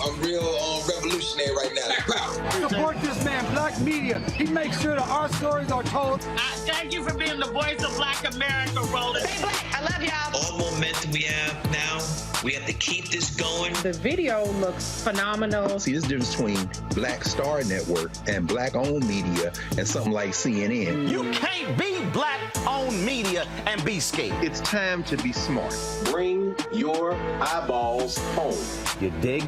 I'm real revolutionary right now. Black power. Support this man, Black media. He makes sure that our stories are told. Thank you for being the voice of Black America, Roland. Stay black. I love y'all. All momentum we have now, we have to keep this going. The video looks phenomenal. See, this difference between Black Star Network and Black-owned media and something like CNN. You can't be Black-owned media and be scared. It's time to be smart. Bring your eyeballs home. You dig?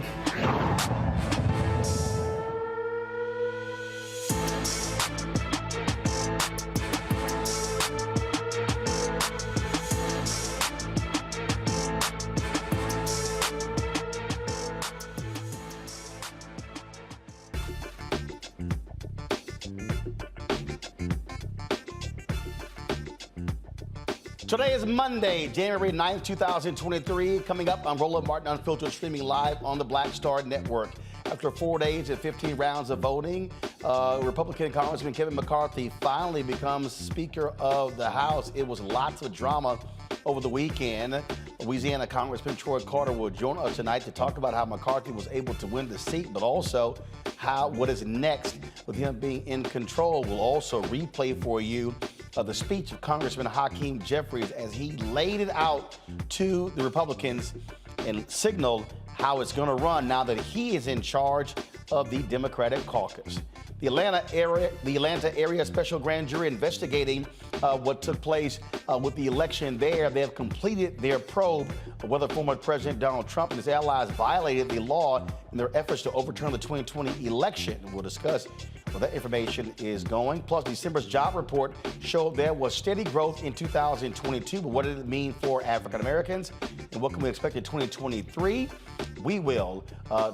Today is Monday, January 9th, 2023. Coming up, I'm Roland Martin Unfiltered, streaming live on the Black Star Network. After 4 days and 15 rounds of voting, Republican Congressman Kevin McCarthy finally becomes Speaker of the House. It was lots of drama over the weekend. Louisiana Congressman Troy Carter will join us tonight to talk about how McCarthy was able to win the seat, but also what is next with him being in control. We'll also replay for you the speech of Congressman Hakeem Jeffries as he laid it out to the Republicans and signaled how it's going to run now that he is in charge of the Democratic caucus. The Atlanta area special grand jury investigating what took place with the election there. They have completed their probe of whether former President Donald Trump and his allies violated the law in their efforts to overturn the 2020 election. We'll discuss where that information is going. Plus, December's job report showed there was steady growth in 2022, but what did it mean for African Americans and what can we expect in 2023? We will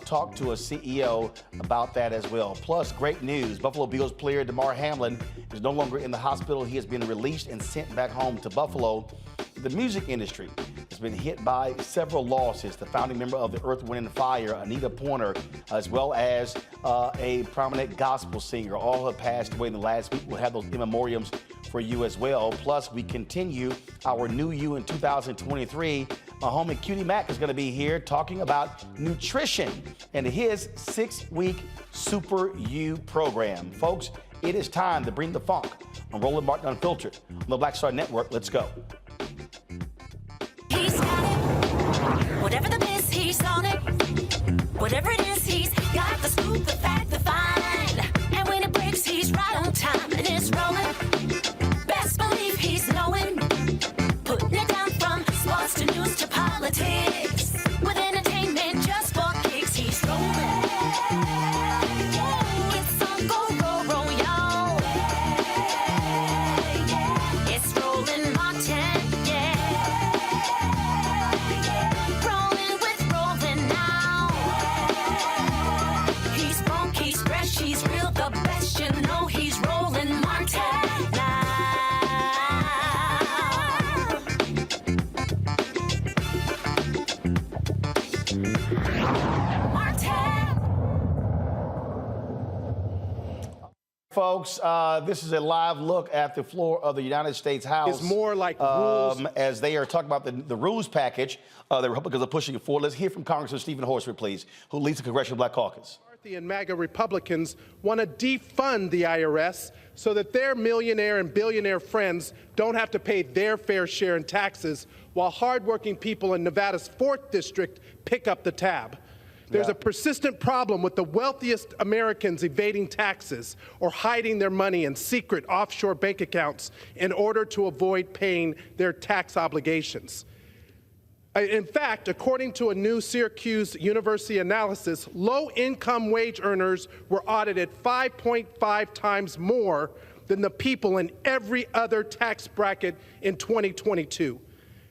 talk to a CEO about that as well. Plus, great news. Buffalo Bills player Damar Hamlin is no longer in the hospital. He has been released and sent back home to Buffalo. The music industry has been hit by several losses. The founding member of the Earth, Wind & Fire, Anita Pointer, as well as a prominent gospel singer, all have passed away in the last week. We'll have those in memoriams for you as well. Plus, we continue our New You in 2023. My homie Cutie Mac is going to be here talking about nutrition and his 6-week Super You program. Folks, it is time to bring the funk on Roland Martin Unfiltered on the Black Star Network. Let's go. He's got it. Whatever the biz, he's on it. Whatever it is, he's got the scoop, the fact, the find. And when it breaks, he's right on time and it's rolling. Best believe he's knowing. Putting it down from sports to news to politics. With entertainment just for kicks, he's rolling. It's on go, roll, roll, y'all. It's Roland Martin, yeah. Rolling with Roland now. He's funk, he's fresh, he's real, the best, you know he's Roland Martin now. Folks, this is a live look at the floor of the United States House. It's more like rules. As they are talking about the rules package, the Republicans are pushing it forward. Let's hear from Congressman Stephen Horsford, please, who leads the Congressional Black Caucus. McCarthy and MAGA Republicans want to defund the IRS so that their millionaire and billionaire friends don't have to pay their fair share in taxes while hardworking people in Nevada's 4th District pick up the tab. There's a persistent problem with the wealthiest Americans evading taxes or hiding their money in secret offshore bank accounts in order to avoid paying their tax obligations. In fact, according to a new Syracuse University analysis, low-income wage earners were audited 5.5 times more than the people in every other tax bracket in 2022.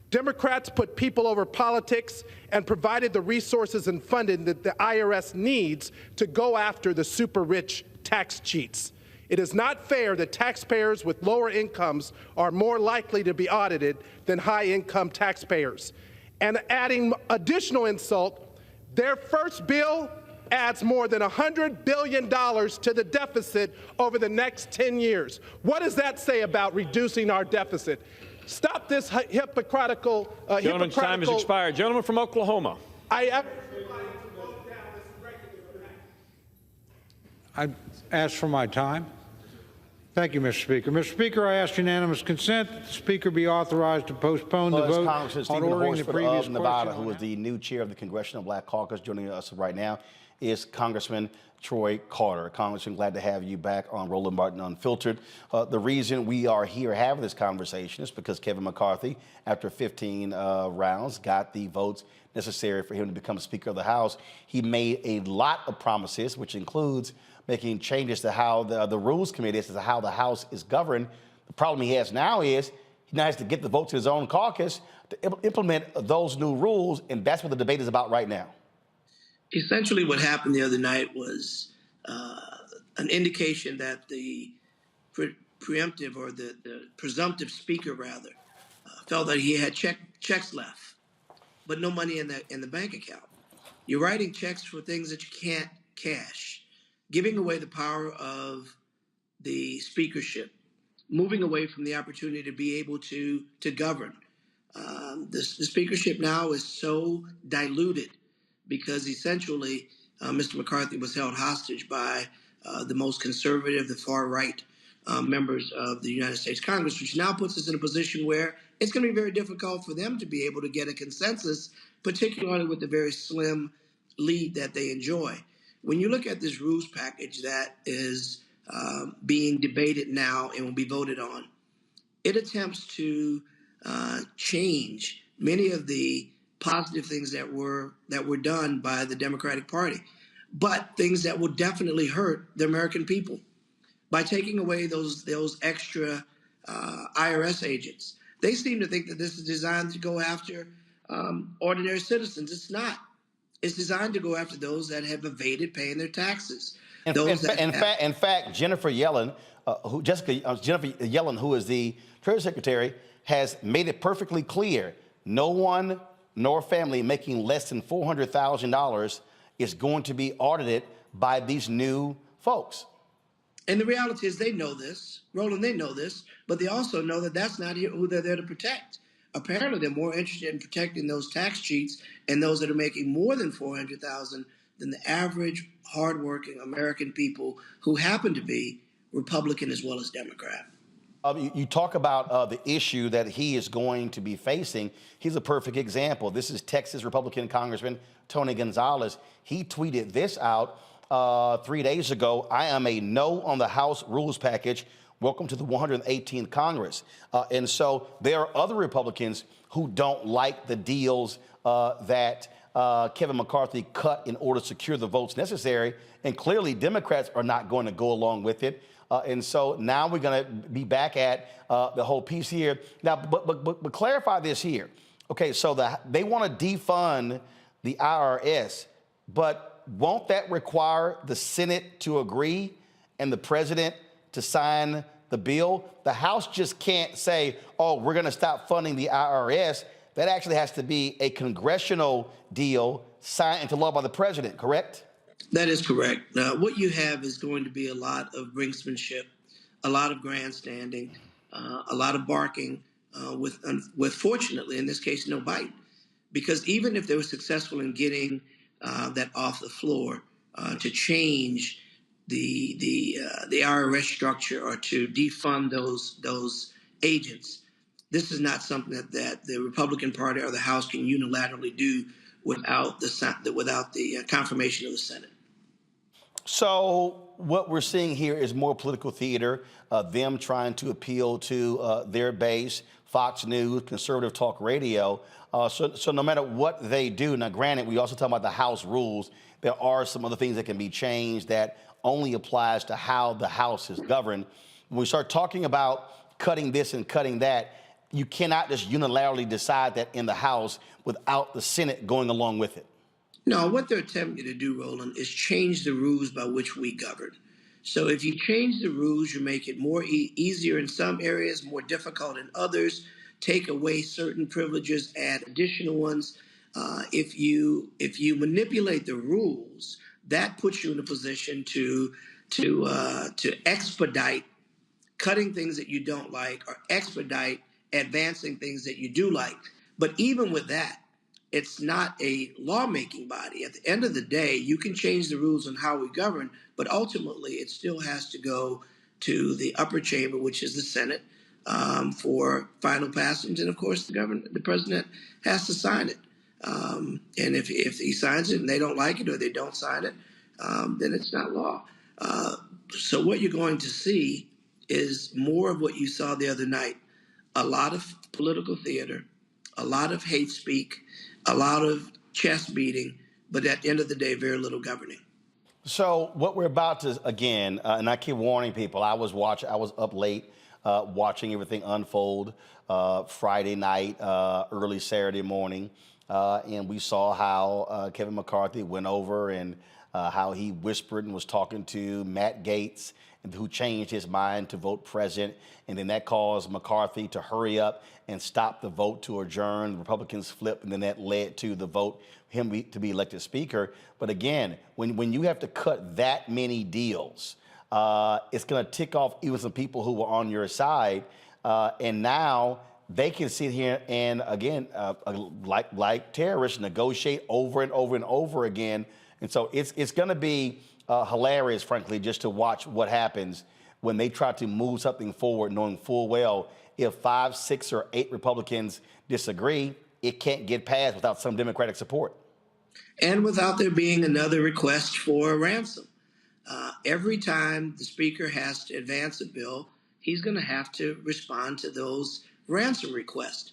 Democrats put people over politics and provided the resources and funding that the IRS needs to go after the super rich tax cheats. It is not fair that taxpayers with lower incomes are more likely to be audited than high-income taxpayers. And adding additional insult, their first bill adds more than $100 billion to the deficit over the next 10 years. What does that say about reducing our deficit? Stop this hypocritical. Gentleman's time has expired. Gentleman from Oklahoma. I ask for my time. Thank you, Mr. Speaker. Mr. Speaker, I ask unanimous consent that the Speaker be authorized to postpone the vote on ordering the previous Nevada, question. who is the new chair of the Congressional Black Caucus. Joining us right now is Congressman Troy Carter. Congressman, glad to have you back on Roland Martin Unfiltered. The reason we are here having this conversation is because Kevin McCarthy, after 15 rounds, got the votes necessary for him to become Speaker of the House. He made a lot of promises, which includes making changes to how the Rules Committee is, to how the House is governed. The problem he has now is he now has to get the votes to his own caucus to implement those new rules, and that's what the debate is about right now. Essentially, what happened the other night was an indication that the preemptive or the presumptive speaker, rather, felt that he had checks left, but no money in the bank account. You're writing checks for things that you can't cash, giving away the power of the speakership, moving away from the opportunity to be able to govern. The speakership now is so diluted because essentially Mr. McCarthy was held hostage by the most conservative, the far right members of the United States Congress, which now puts us in a position where it's going to be very difficult for them to be able to get a consensus, particularly with the very slim lead that they enjoy. When you look at this rules package that is being debated now and will be voted on, it attempts to change many of the positive things that were done by the Democratic Party, but things that will definitely hurt the American people by taking away those extra IRS agents. They seem to think that this is designed to go after ordinary citizens. It's not. It's designed to go after those that have evaded paying their taxes. In fact, Jennifer Yellen, Jennifer Yellen, who is the Treasury Secretary, has made it perfectly clear: no one nor family making less than $400,000 is going to be audited by these new folks. And the reality is they know this. Roland, they know this, but they also know that that's not who they're there to protect. Apparently, they're more interested in protecting those tax cheats and those that are making more than $400,000 than the average, hardworking American people who happen to be Republican as well as Democrat. You talk about the issue that he is going to be facing. He's a perfect example. This is Texas Republican Congressman Tony Gonzalez. He tweeted this out 3 days ago: "I am a no on the House rules package. Welcome to the 118th Congress." And so there are other Republicans who don't like the deals that Kevin McCarthy cut in order to secure the votes necessary. And clearly Democrats are not going to go along with it. And so now we're going to be back at the whole piece here. Now, but clarify this here. Okay, so they want to defund the IRS, but won't that require the Senate to agree and the president to sign the bill? The House just can't say, oh, we're going to stop funding the IRS. That actually has to be a congressional deal signed into law by the president, correct? That is correct. Now, what you have is going to be a lot of brinksmanship, a lot of grandstanding, a lot of barking, with fortunately, in this case, no bite. Because even if they were successful in getting that off the floor to change the IRS structure or to defund those agents, this is not something that the Republican Party or the House can unilaterally do without the confirmation of the Senate. So what we're seeing here is more political theater, them trying to appeal to their base, Fox News, conservative talk radio. So no matter what they do, now granted, we also talk about the House rules. There are some other things that can be changed that only applies to how the House is governed. When we start talking about cutting this and cutting that, you cannot just unilaterally decide that in the House without the Senate going along with it. No, what they're attempting to do, Roland, is change the rules by which we govern. So if you change the rules, you make it more easier in some areas, more difficult in others, take away certain privileges, add additional ones. If you manipulate the rules, that puts you in a position to expedite cutting things that you don't like or expedite advancing things that you do like. But even with that, it's not a lawmaking body. At the end of the day, you can change the rules on how we govern, but ultimately it still has to go to the upper chamber, which is the Senate, for final passage. And of course, the president has to sign it. And if he signs it and they don't like it or they don't sign it, then it's not law. So what you're going to see is more of what you saw the other night. A lot of political theater, a lot of hate speak, a lot of chest beating, but at the end of the day, very little governing. So what we're about to, again, and I keep warning people, I was up late watching everything unfold Friday night, early Saturday morning, and we saw how Kevin McCarthy went over and how he whispered and was talking to Matt Gaetz, who changed his mind to vote present, and then that caused McCarthy to hurry up and stop the vote to adjourn. The Republicans flipped, and then that led to the vote, to be elected speaker. But again, when you have to cut that many deals, it's going to tick off even some people who were on your side, and now they can sit here and, again, like terrorists, negotiate over and over and over again. And so it's going to be hilarious, frankly, just to watch what happens when they try to move something forward, knowing full well if 5, 6, or 8 Republicans disagree, it can't get passed without some Democratic support. And without there being another request for a ransom. Every time the speaker has to advance a bill, he's going to have to respond to those ransom requests.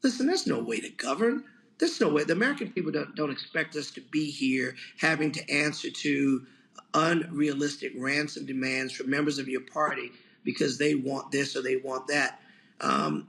Listen, there's no way to govern. There's no way. The American people don't expect us to be here having to answer to unrealistic ransom demands from members of your party because they want this or they want that.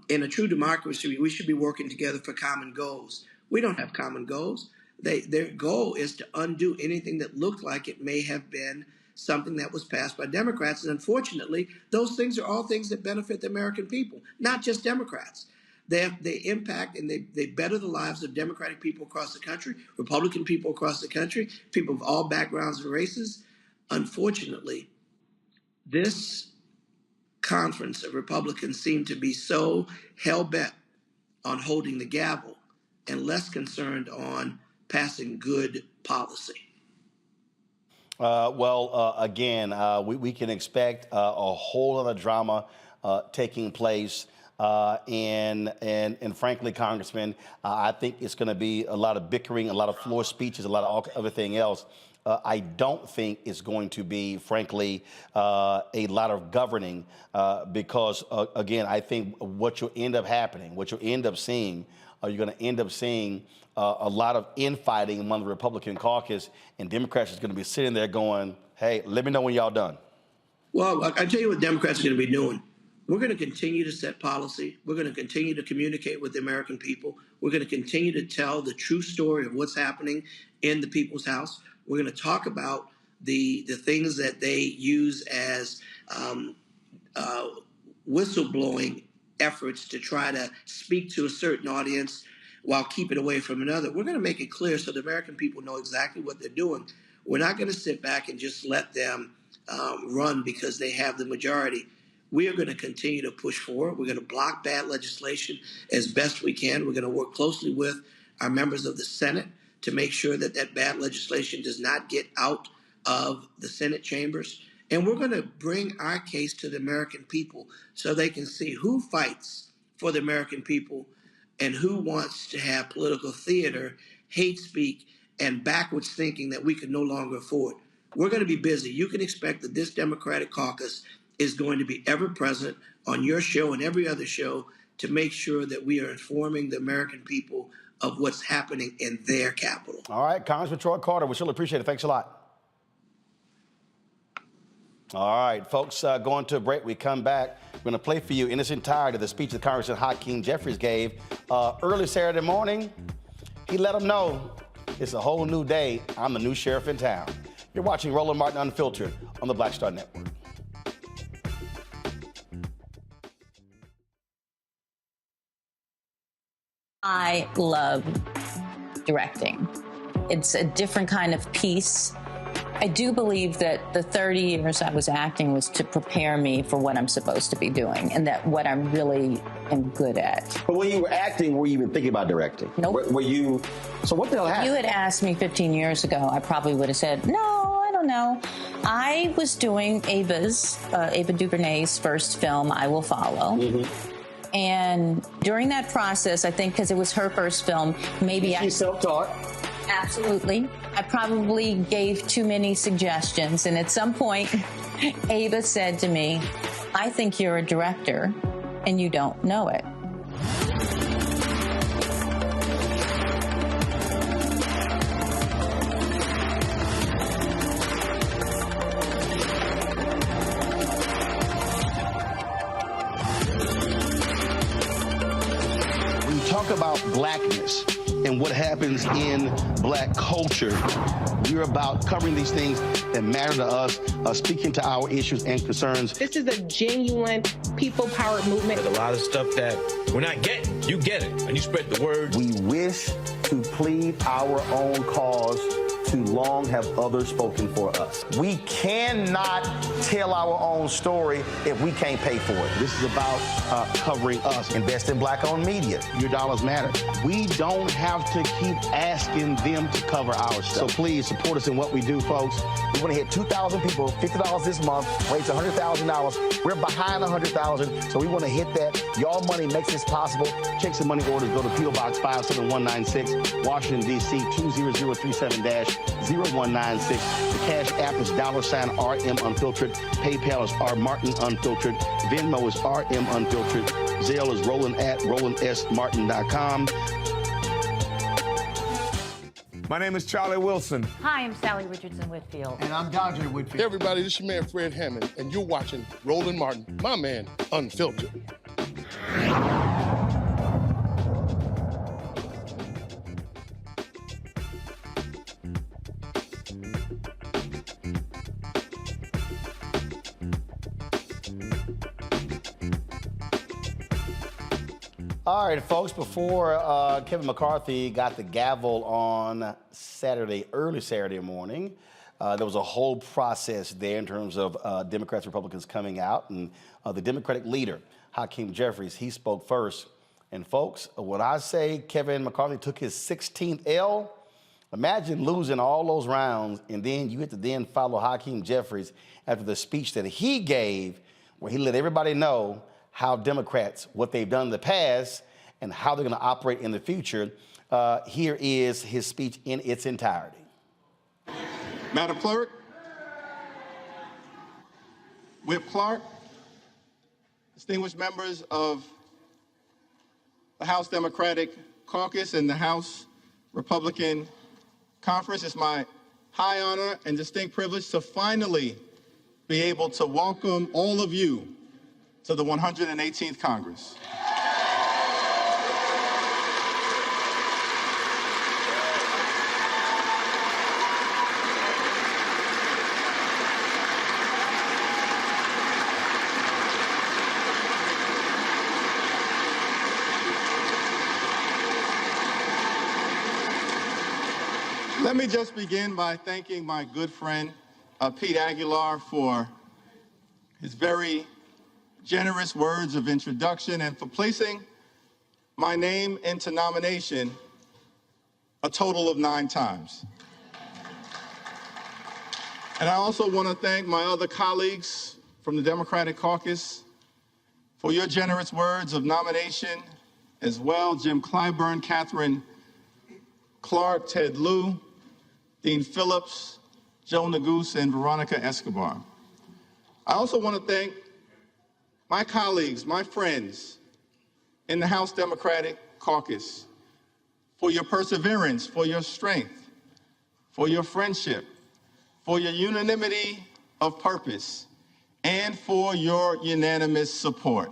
In a true democracy, we should be working together for common goals. We don't have common goals. Their goal is to undo anything that looked like it may have been something that was passed by Democrats. And unfortunately, those things are all things that benefit the American people, not just Democrats. They impact and they better the lives of Democratic people across the country, Republican people across the country, people of all backgrounds and races. Unfortunately, this conference of Republicans seem to be so hell-bent on holding the gavel and less concerned on passing good policy. Again, we can expect a whole lot of drama taking place. And frankly, Congressman, I think it's going to be a lot of bickering, a lot of floor speeches, a lot of everything else. I don't think it's going to be, frankly, a lot of governing because, again, I think what you'll end up seeing, you're going to end up seeing a lot of infighting among the Republican caucus, and Democrats is going to be sitting there going, hey, let me know when y'all done. Well, I tell you what Democrats are going to be doing. We're going to continue to set policy. We're going to continue to communicate with the American people. We're going to continue to tell the true story of what's happening in the people's house. We're going to talk about the things that they use as whistleblowing efforts to try to speak to a certain audience while keeping away from another. We're going to make it clear so the American people know exactly what they're doing. We're not going to sit back and just let them run because they have the majority. We are going to continue to push forward. We're going to block bad legislation as best we can. We're going to work closely with our members of the Senate to make sure that that bad legislation does not get out of the Senate chambers. And we're going to bring our case to the American people so they can see who fights for the American people and who wants to have political theater, hate speak, and backwards thinking that we can no longer afford. We're going to be busy. You can expect that this Democratic caucus is going to be ever present on your show and every other show to make sure that we are informing the American people of what's happening in their capital. All right, Congressman Troy Carter, we surely appreciate it. Thanks a lot. All right, folks, going to a break. We come back. We're going to play for you in its entirety the speech that Congressman Hakeem Jeffries gave early Saturday morning. He let them know it's a whole new day. I'm the new sheriff in town. You're watching Roland Martin Unfiltered on the Black Star Network. I love directing. It's a different kind of piece I do believe that the 30 years I was acting was to prepare me for what I'm supposed to be doing and that what I'm really am good at. But when you were acting, were you even thinking about directing? Nope. Were you? So what the hell happened? If you had asked me 15 years ago, I probably would have said, no, I don't know. I was doing Ava DuVernay's first film, I Will Follow. Mm-hmm. And during that process, I think because it was her first film, maybe She's self-taught. Absolutely. I probably gave too many suggestions. And at some point, Ava said to me, I think you're a director and you don't know it. When you talk about blackness and what happens in black culture, we're about covering these things that matter to us, speaking to our issues and concerns. This is a genuine people-powered movement. There's a lot of stuff that we're not getting. You get it, and you spread the word. We wish to plead our own cause. Too long have others spoken for us. We cannot tell our own story if we can't pay for it. This is about covering us. Invest in black-owned media. Your dollars matter. We don't have to keep asking them to cover our stuff. So please support us in what we do, folks. We want to hit 2,000 people, $50 this month, raise $100,000. We're behind 100,000, so we want to hit that. Y'all money makes this possible. Checks and money orders go to P.O. Box 57196, Washington, D.C. 20037-0196. The Cash App is $RM Unfiltered. PayPal is R Martin Unfiltered. Venmo is RM Unfiltered. Zelle is roland@rolandsmartin.com. My name is Charlie Wilson. Hi, I'm Sally Richardson Whitfield. And I'm Dodger Whitfield. Hey everybody, this is your man Fred Hammond, and you're watching Roland Martin, my man, Unfiltered. All right, folks, before Kevin McCarthy got the gavel on Saturday, early Saturday morning, there was a whole process there in terms of Democrats, Republicans coming out, and the Democratic leader, Hakeem Jeffries, he spoke first. And folks, when I say Kevin McCarthy took his 16th L, imagine losing all those rounds, and then you get to then follow Hakeem Jeffries after the speech that he gave, where he let everybody know how Democrats, what they've done in the past, and how they're going to operate in the future. Here is his speech in its entirety. Madam Clerk, Whip Clark, distinguished members of the House Democratic Caucus and the House Republican Conference, it's my high honor and distinct privilege to finally be able to welcome all of you to the 118th Congress. Let me just begin by thanking my good friend, Pete Aguilar, for his very generous words of introduction and for placing my name into nomination a total of 9 times. And I also want to thank my other colleagues from the Democratic Caucus for your generous words of nomination as well. Jim Clyburn, Catherine Clark, Ted Lieu, Dean Phillips, Joe Neguse, and Veronica Escobar. I also want to thank my colleagues, my friends in the House Democratic Caucus for your perseverance, for your strength, for your friendship, for your unanimity of purpose, and for your unanimous support.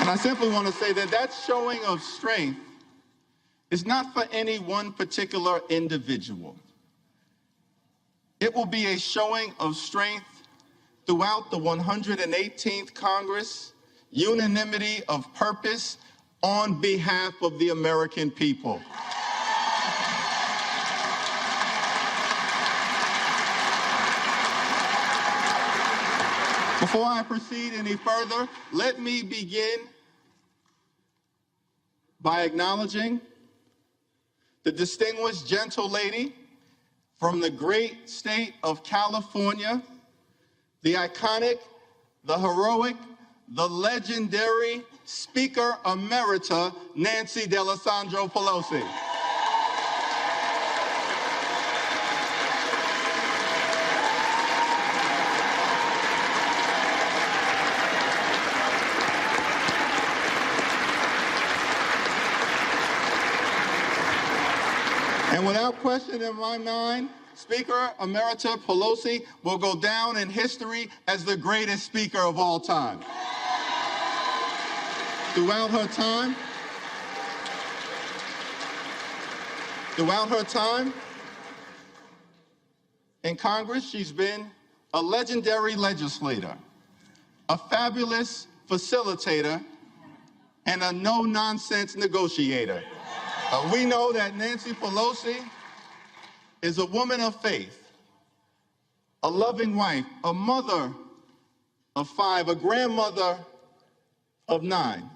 And I simply want to say that that showing of strength is not for any one particular individual. It will be a showing of strength throughout the 118th Congress unanimity of purpose on behalf of the American people. Before I proceed any further, let me begin by acknowledging the distinguished gentle lady from the great state of California, the iconic, the heroic, the legendary Speaker Emerita, Nancy D'Alessandro Pelosi. And without question in my mind, Speaker Emerita Pelosi will go down in history as the greatest speaker of all time. Throughout her time in Congress, she's been a legendary legislator, a fabulous facilitator, and a no-nonsense negotiator. We know that Nancy Pelosi is a woman of faith, a loving wife, a mother of 5, a grandmother of 9,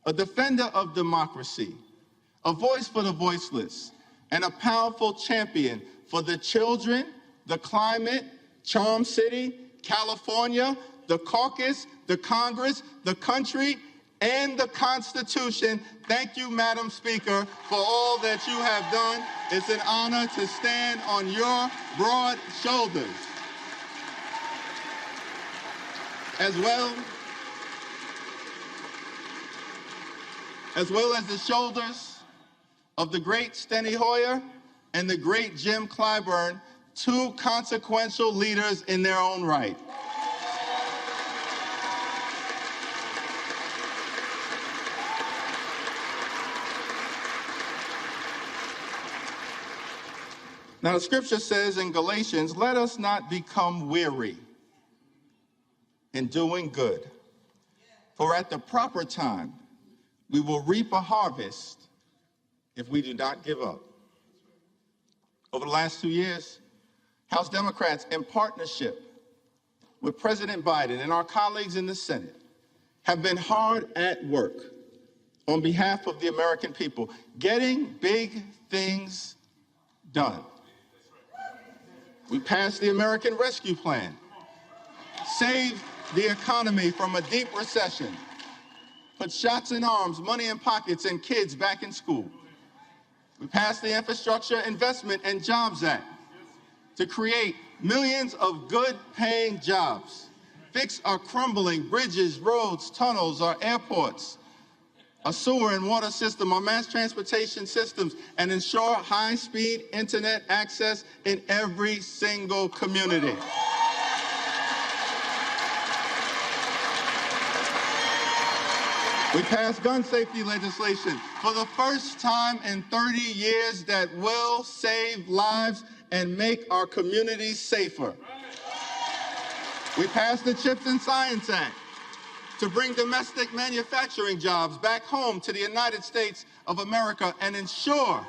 a defender of democracy, a voice for the voiceless, and a powerful champion for the children, the climate, Charm City, California, the caucus, the Congress, the country, and the Constitution. Thank you, Madam Speaker, for all that you have done. It's an honor to stand on your broad shoulders, as well as the shoulders of the great Steny Hoyer and the great Jim Clyburn, 2 consequential leaders in their own right. Now, the scripture says in Galatians, let us not become weary in doing good, for at the proper time we will reap a harvest if we do not give up. Over the last 2 years, House Democrats, in partnership with President Biden and our colleagues in the Senate, have been hard at work on behalf of the American people, getting big things done. We passed the American Rescue Plan, saved the economy from a deep recession, put shots in arms, money in pockets, and kids back in school. We passed the Infrastructure Investment and Jobs Act to create millions of good-paying jobs, fix our crumbling bridges, roads, tunnels, our airports, a sewer and water system, our mass transportation systems, and ensure high-speed internet access in every single community. We passed gun safety legislation for the first time in 30 years that will save lives and make our communities safer. We passed the CHIPS and Science Act to bring domestic manufacturing jobs back home to the United States of America and ensure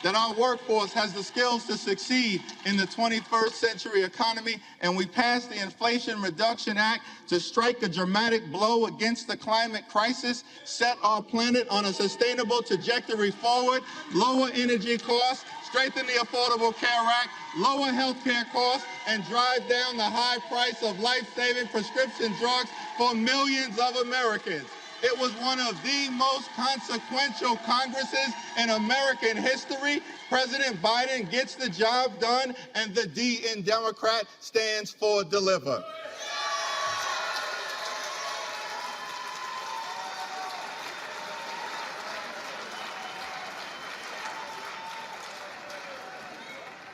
that our workforce has the skills to succeed in the 21st century economy. And we passed the Inflation Reduction Act to strike a dramatic blow against the climate crisis, set our planet on a sustainable trajectory forward, lower energy costs, strengthen the Affordable Care Act, lower health care costs, and drive down the high price of life-saving prescription drugs for millions of Americans. It was one of the most consequential Congresses in American history. President Biden gets the job done, and the D in Democrat stands for deliver.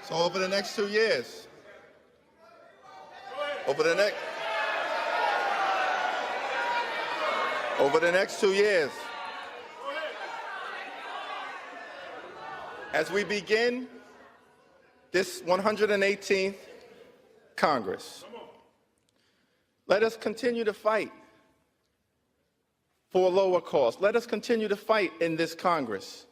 So over the next 2 years, over the next 2 years, as we begin this 118th Congress, let us continue to fight for lower costs. Let us continue to fight in this Congress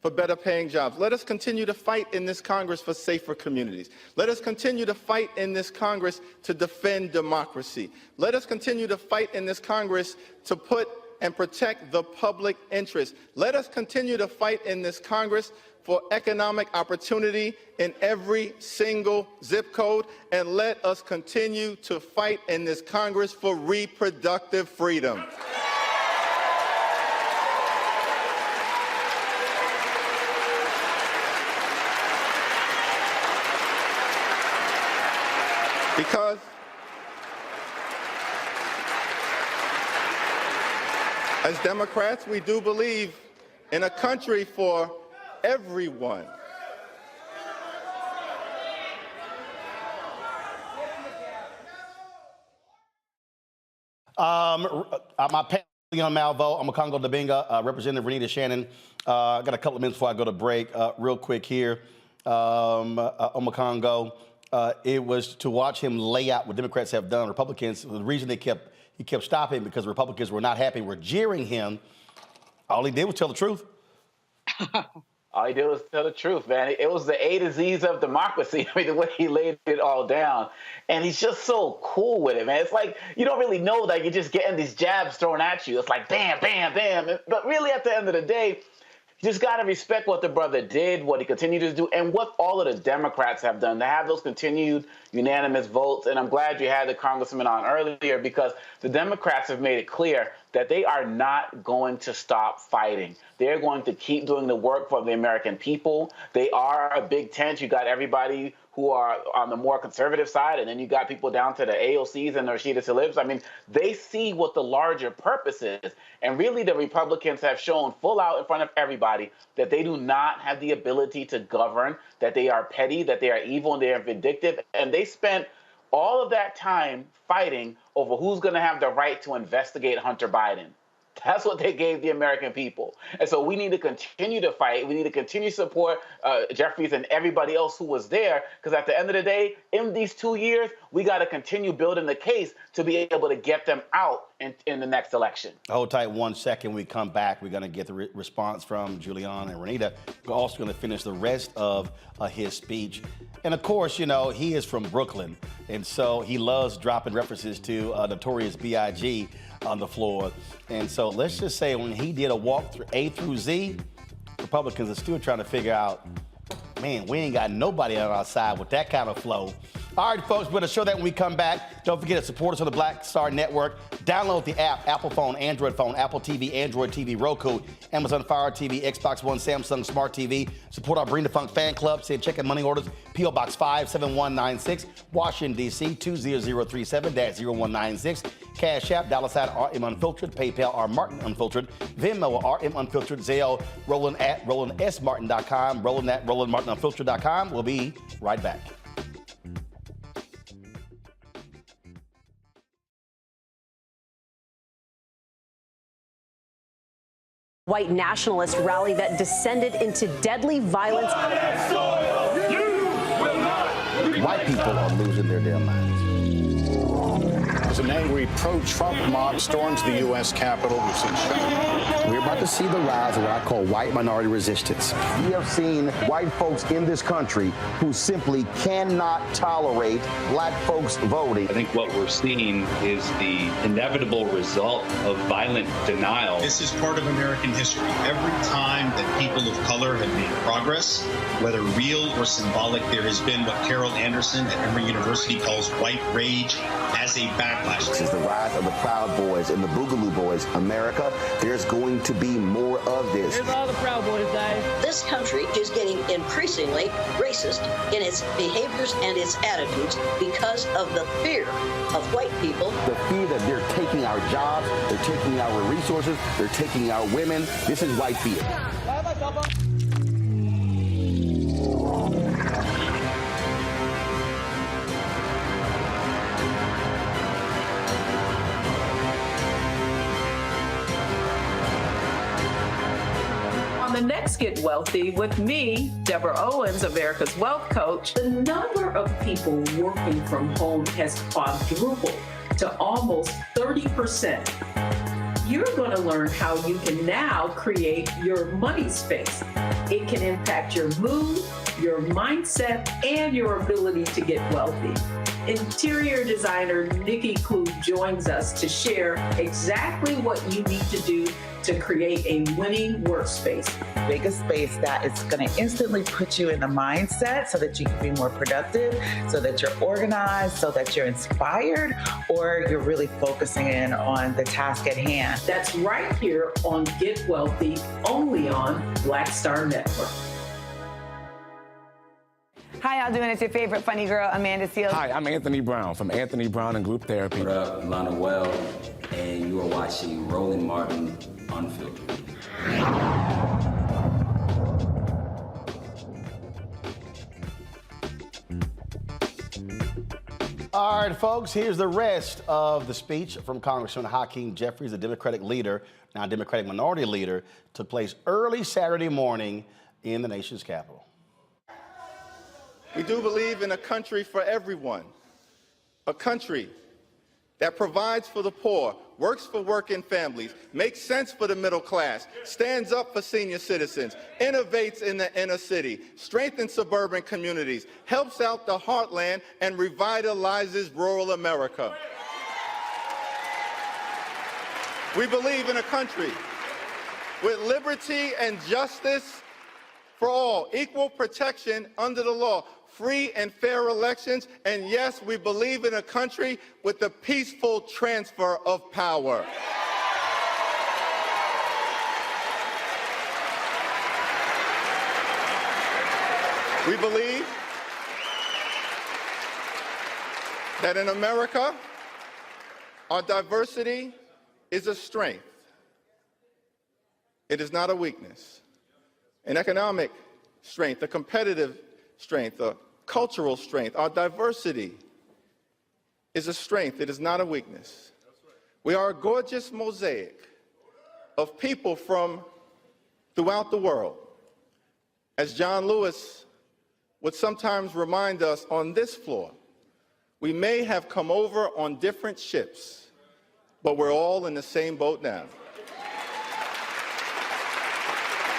for better paying jobs. Let us continue to fight in this Congress for safer communities. Let us continue to fight in this Congress to defend democracy. Let us continue to fight in this Congress to put and protect the public interest. Let us continue to fight in this Congress for economic opportunity in every single zip code. And let us continue to fight in this Congress for reproductive freedom. Because as Democrats, we do believe in a country for everyone. My panel, Leon Malvo, I'm a Congo Dabinga, Representative Renita Shannon. I got a couple of minutes before I go to break. Real quick here, Omakongo. It was to watch him lay out what Democrats have done. Republicans, the reason he kept stopping because Republicans were not happy, were jeering him. All he did was tell the truth. All he did was tell the truth, man. It was the A to Z's of democracy. I mean, the way he laid it all down. And he's just so cool with it, man. It's like you don't really know that you're just getting these jabs thrown at you. It's like bam, bam, bam. But really, at the end of the day, you just got to respect what the brother did, what he continued to do, and what all of the Democrats have done to have those continued unanimous votes. And I'm glad you had the congressman on earlier because the Democrats have made it clear that they are not going to stop fighting. They're going to keep doing the work for the American people. They are a big tent. You got everybody who are on the more conservative side, and then you got people down to the AOCs and the Rashida Tlaibs. I mean, they see what the larger purpose is. And really, the Republicans have shown full out in front of everybody that they do not have the ability to govern, that they are petty, that they are evil, and they are vindictive. And they spent all of that time fighting over who's going to have the right to investigate Hunter Biden. That's what they gave the American people. And so we need to continue to fight. We need to continue to support Jeffries and everybody else who was there, because at the end of the day, in these 2 years, we got to continue building the case to be able to get them out in the next election. Hold tight 1 second. We come back. We're going to get the response from Julian and Renita. We're also going to finish the rest of his speech. And of course, you know, he is from Brooklyn, and so he loves dropping references to Notorious B.I.G. on the floor. And so let's just say when he did a walk through A through Z, Republicans are still trying to figure out, man, we ain't got nobody on our side with that kind of flow. All right, folks, we're going to show that when we come back. Don't forget to support us on the Black Star Network. Download the app, Apple phone, Android phone, Apple TV, Android TV, Roku, Amazon Fire TV, Xbox One, Samsung Smart TV. Support our Bring the Funk fan club. Send check and money orders. P.O. Box 57196, Washington, D.C. 20037-0196. Cash App, $RM Unfiltered. PayPal, R Martin Unfiltered. Venmo, RM Unfiltered. Zelle, Roland at RolandSMartin.com. Roland at RolandMartinUnfiltered.com. We'll be right back. White nationalist rally that descended into deadly violence. White people are losing their damn minds. As an angry pro-Trump mob storms the U.S. Capitol, we've seen shooting. We're about to see the rise of what I call white minority resistance. We have seen white folks in this country who simply cannot tolerate black folks voting. I think what we're seeing is the inevitable result of violent denial. This is part of American history. Every time that people of color have made progress, whether real or symbolic, there has been what Carol Anderson at Emory University calls white rage as a backlash. This is the rise of the Proud Boys and the Boogaloo Boys. America, there's going to be more of this. Here's all the Proud Boys, guys. This country is getting increasingly racist in its behaviors and its attitudes because of the fear of white people. The fear that they're taking our jobs, they're taking our resources, they're taking our women. This is white fear. The next Get Wealthy with me, Deborah Owens, America's Wealth Coach. The number of people working from home has quadrupled to almost 30%. you're going to learn how you can now create your money space. It can impact your mood, your mindset, and your ability to get wealthy. Interior designer Nikki Klug joins us to share exactly what you need to do to create a winning workspace. Make a space that is going to instantly put you in the mindset so that you can be more productive, so that you're organized, so that you're inspired, or you're really focusing in on the task at hand. That's right here on Get Wealthy, only on Black Star Network. Hi, y'all doing? It's your favorite funny girl, Amanda Seals. Hi, I'm Anthony Brown from Anthony Brown and Group Therapy. What up, Lana Well, and you are watching Roland Martin Unfiltered. All right, folks, here's the rest of the speech from Congressman Hakeem Jeffries, the Democratic leader, now Democratic minority leader, took place early Saturday morning in the nation's capital. We do believe in a country for everyone, a country that provides for the poor, works for working families, makes sense for the middle class, stands up for senior citizens, innovates in the inner city, strengthens suburban communities, helps out the heartland, and revitalizes rural America. We believe in a country with liberty and justice for all, equal protection under the law, free and fair elections, and yes, we believe in a country with the peaceful transfer of power. We believe that in America, our diversity is a strength. It is not a weakness. An economic strength, a competitive strength, a cultural strength. Our diversity is a strength. It is not a weakness. We are a gorgeous mosaic of people from throughout the world. As John Lewis would sometimes remind us on this floor, we may have come over on different ships, but we're all in the same boat now.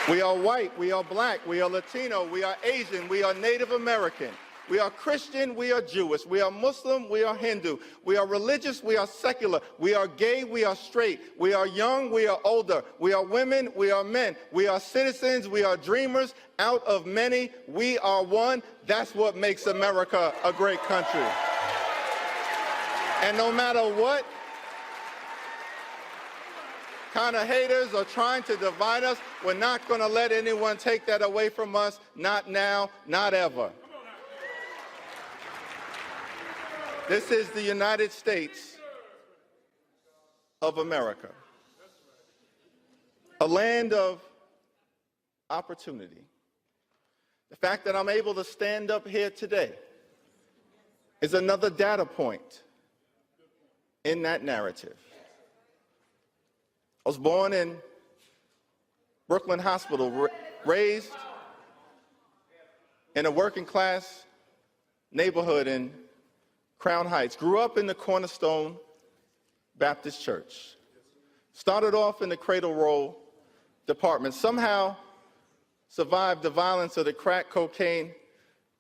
We are white, we are black, we are Latino, we are Asian, we are Native American, we are Christian, we are Jewish, we are Muslim, we are Hindu, we are religious, we are secular, we are gay, we are straight, we are young, we are older, we are women, we are men, we are citizens, we are dreamers. Out of many, we are one. That's what makes America a great country. And no matter what kind of haters are trying to divide us, we're not going to let anyone take that away from us. Not now, not ever. This is the United States of America, a land of opportunity. The fact that I'm able to stand up here today is another data point in that narrative. I was born in Brooklyn Hospital, raised in a working class neighborhood in Crown Heights, grew up in the Cornerstone Baptist Church, started off in the Cradle Roll department, somehow survived the violence of the crack cocaine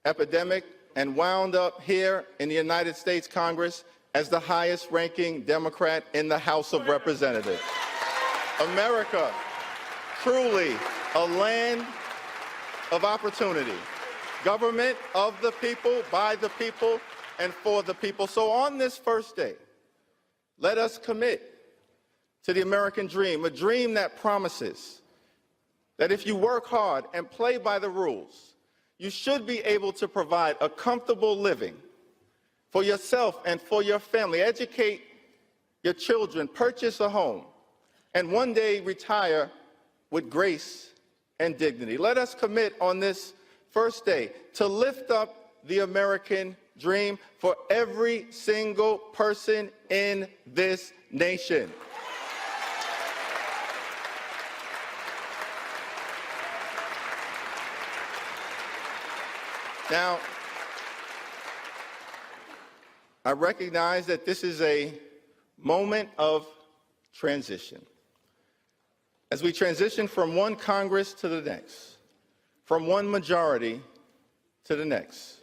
epidemic, and wound up here in the United States Congress as the highest ranking Democrat in the House of Representatives. America, truly a land of opportunity. Government of the people, by the people, and for the people. So on this first day, let us commit to the American dream, a dream that promises that if you work hard and play by the rules, you should be able to provide a comfortable living for yourself and for your family, educate your children, purchase a home, and one day retire with grace and dignity. Let us commit on this first day to lift up the American dream for every single person in this nation. Now, I recognize that this is a moment of transition. As we transition from one Congress to the next, from one majority to the next,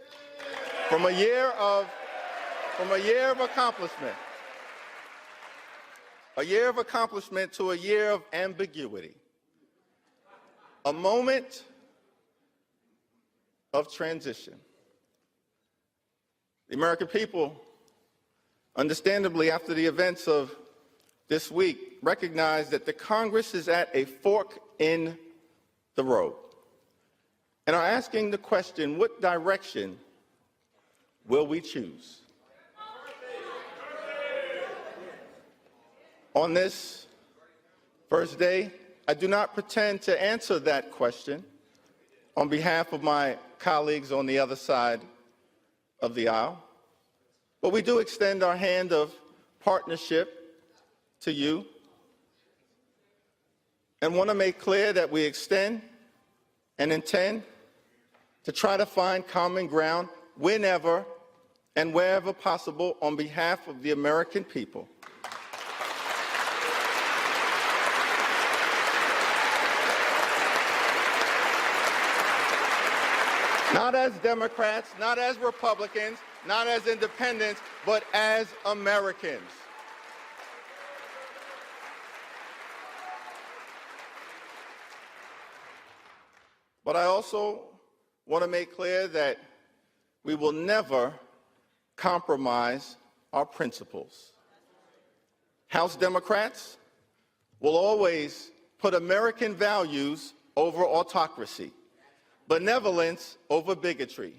from a year of accomplishment, to a year of ambiguity, a moment of transition. The American people, understandably, after the events of this week, recognize that the Congress is at a fork in the road and are asking the question, what direction will we choose? On this first day, I do not pretend to answer that question on behalf of my colleagues on the other side of the aisle, but we do extend our hand of partnership to you and want to make clear that we extend and intend to try to find common ground whenever and wherever possible on behalf of the American people. Not as Democrats, not as Republicans, not as independents, but as Americans. But I also want to make clear that we will never compromise our principles. House Democrats will always put American values over autocracy, benevolence over bigotry,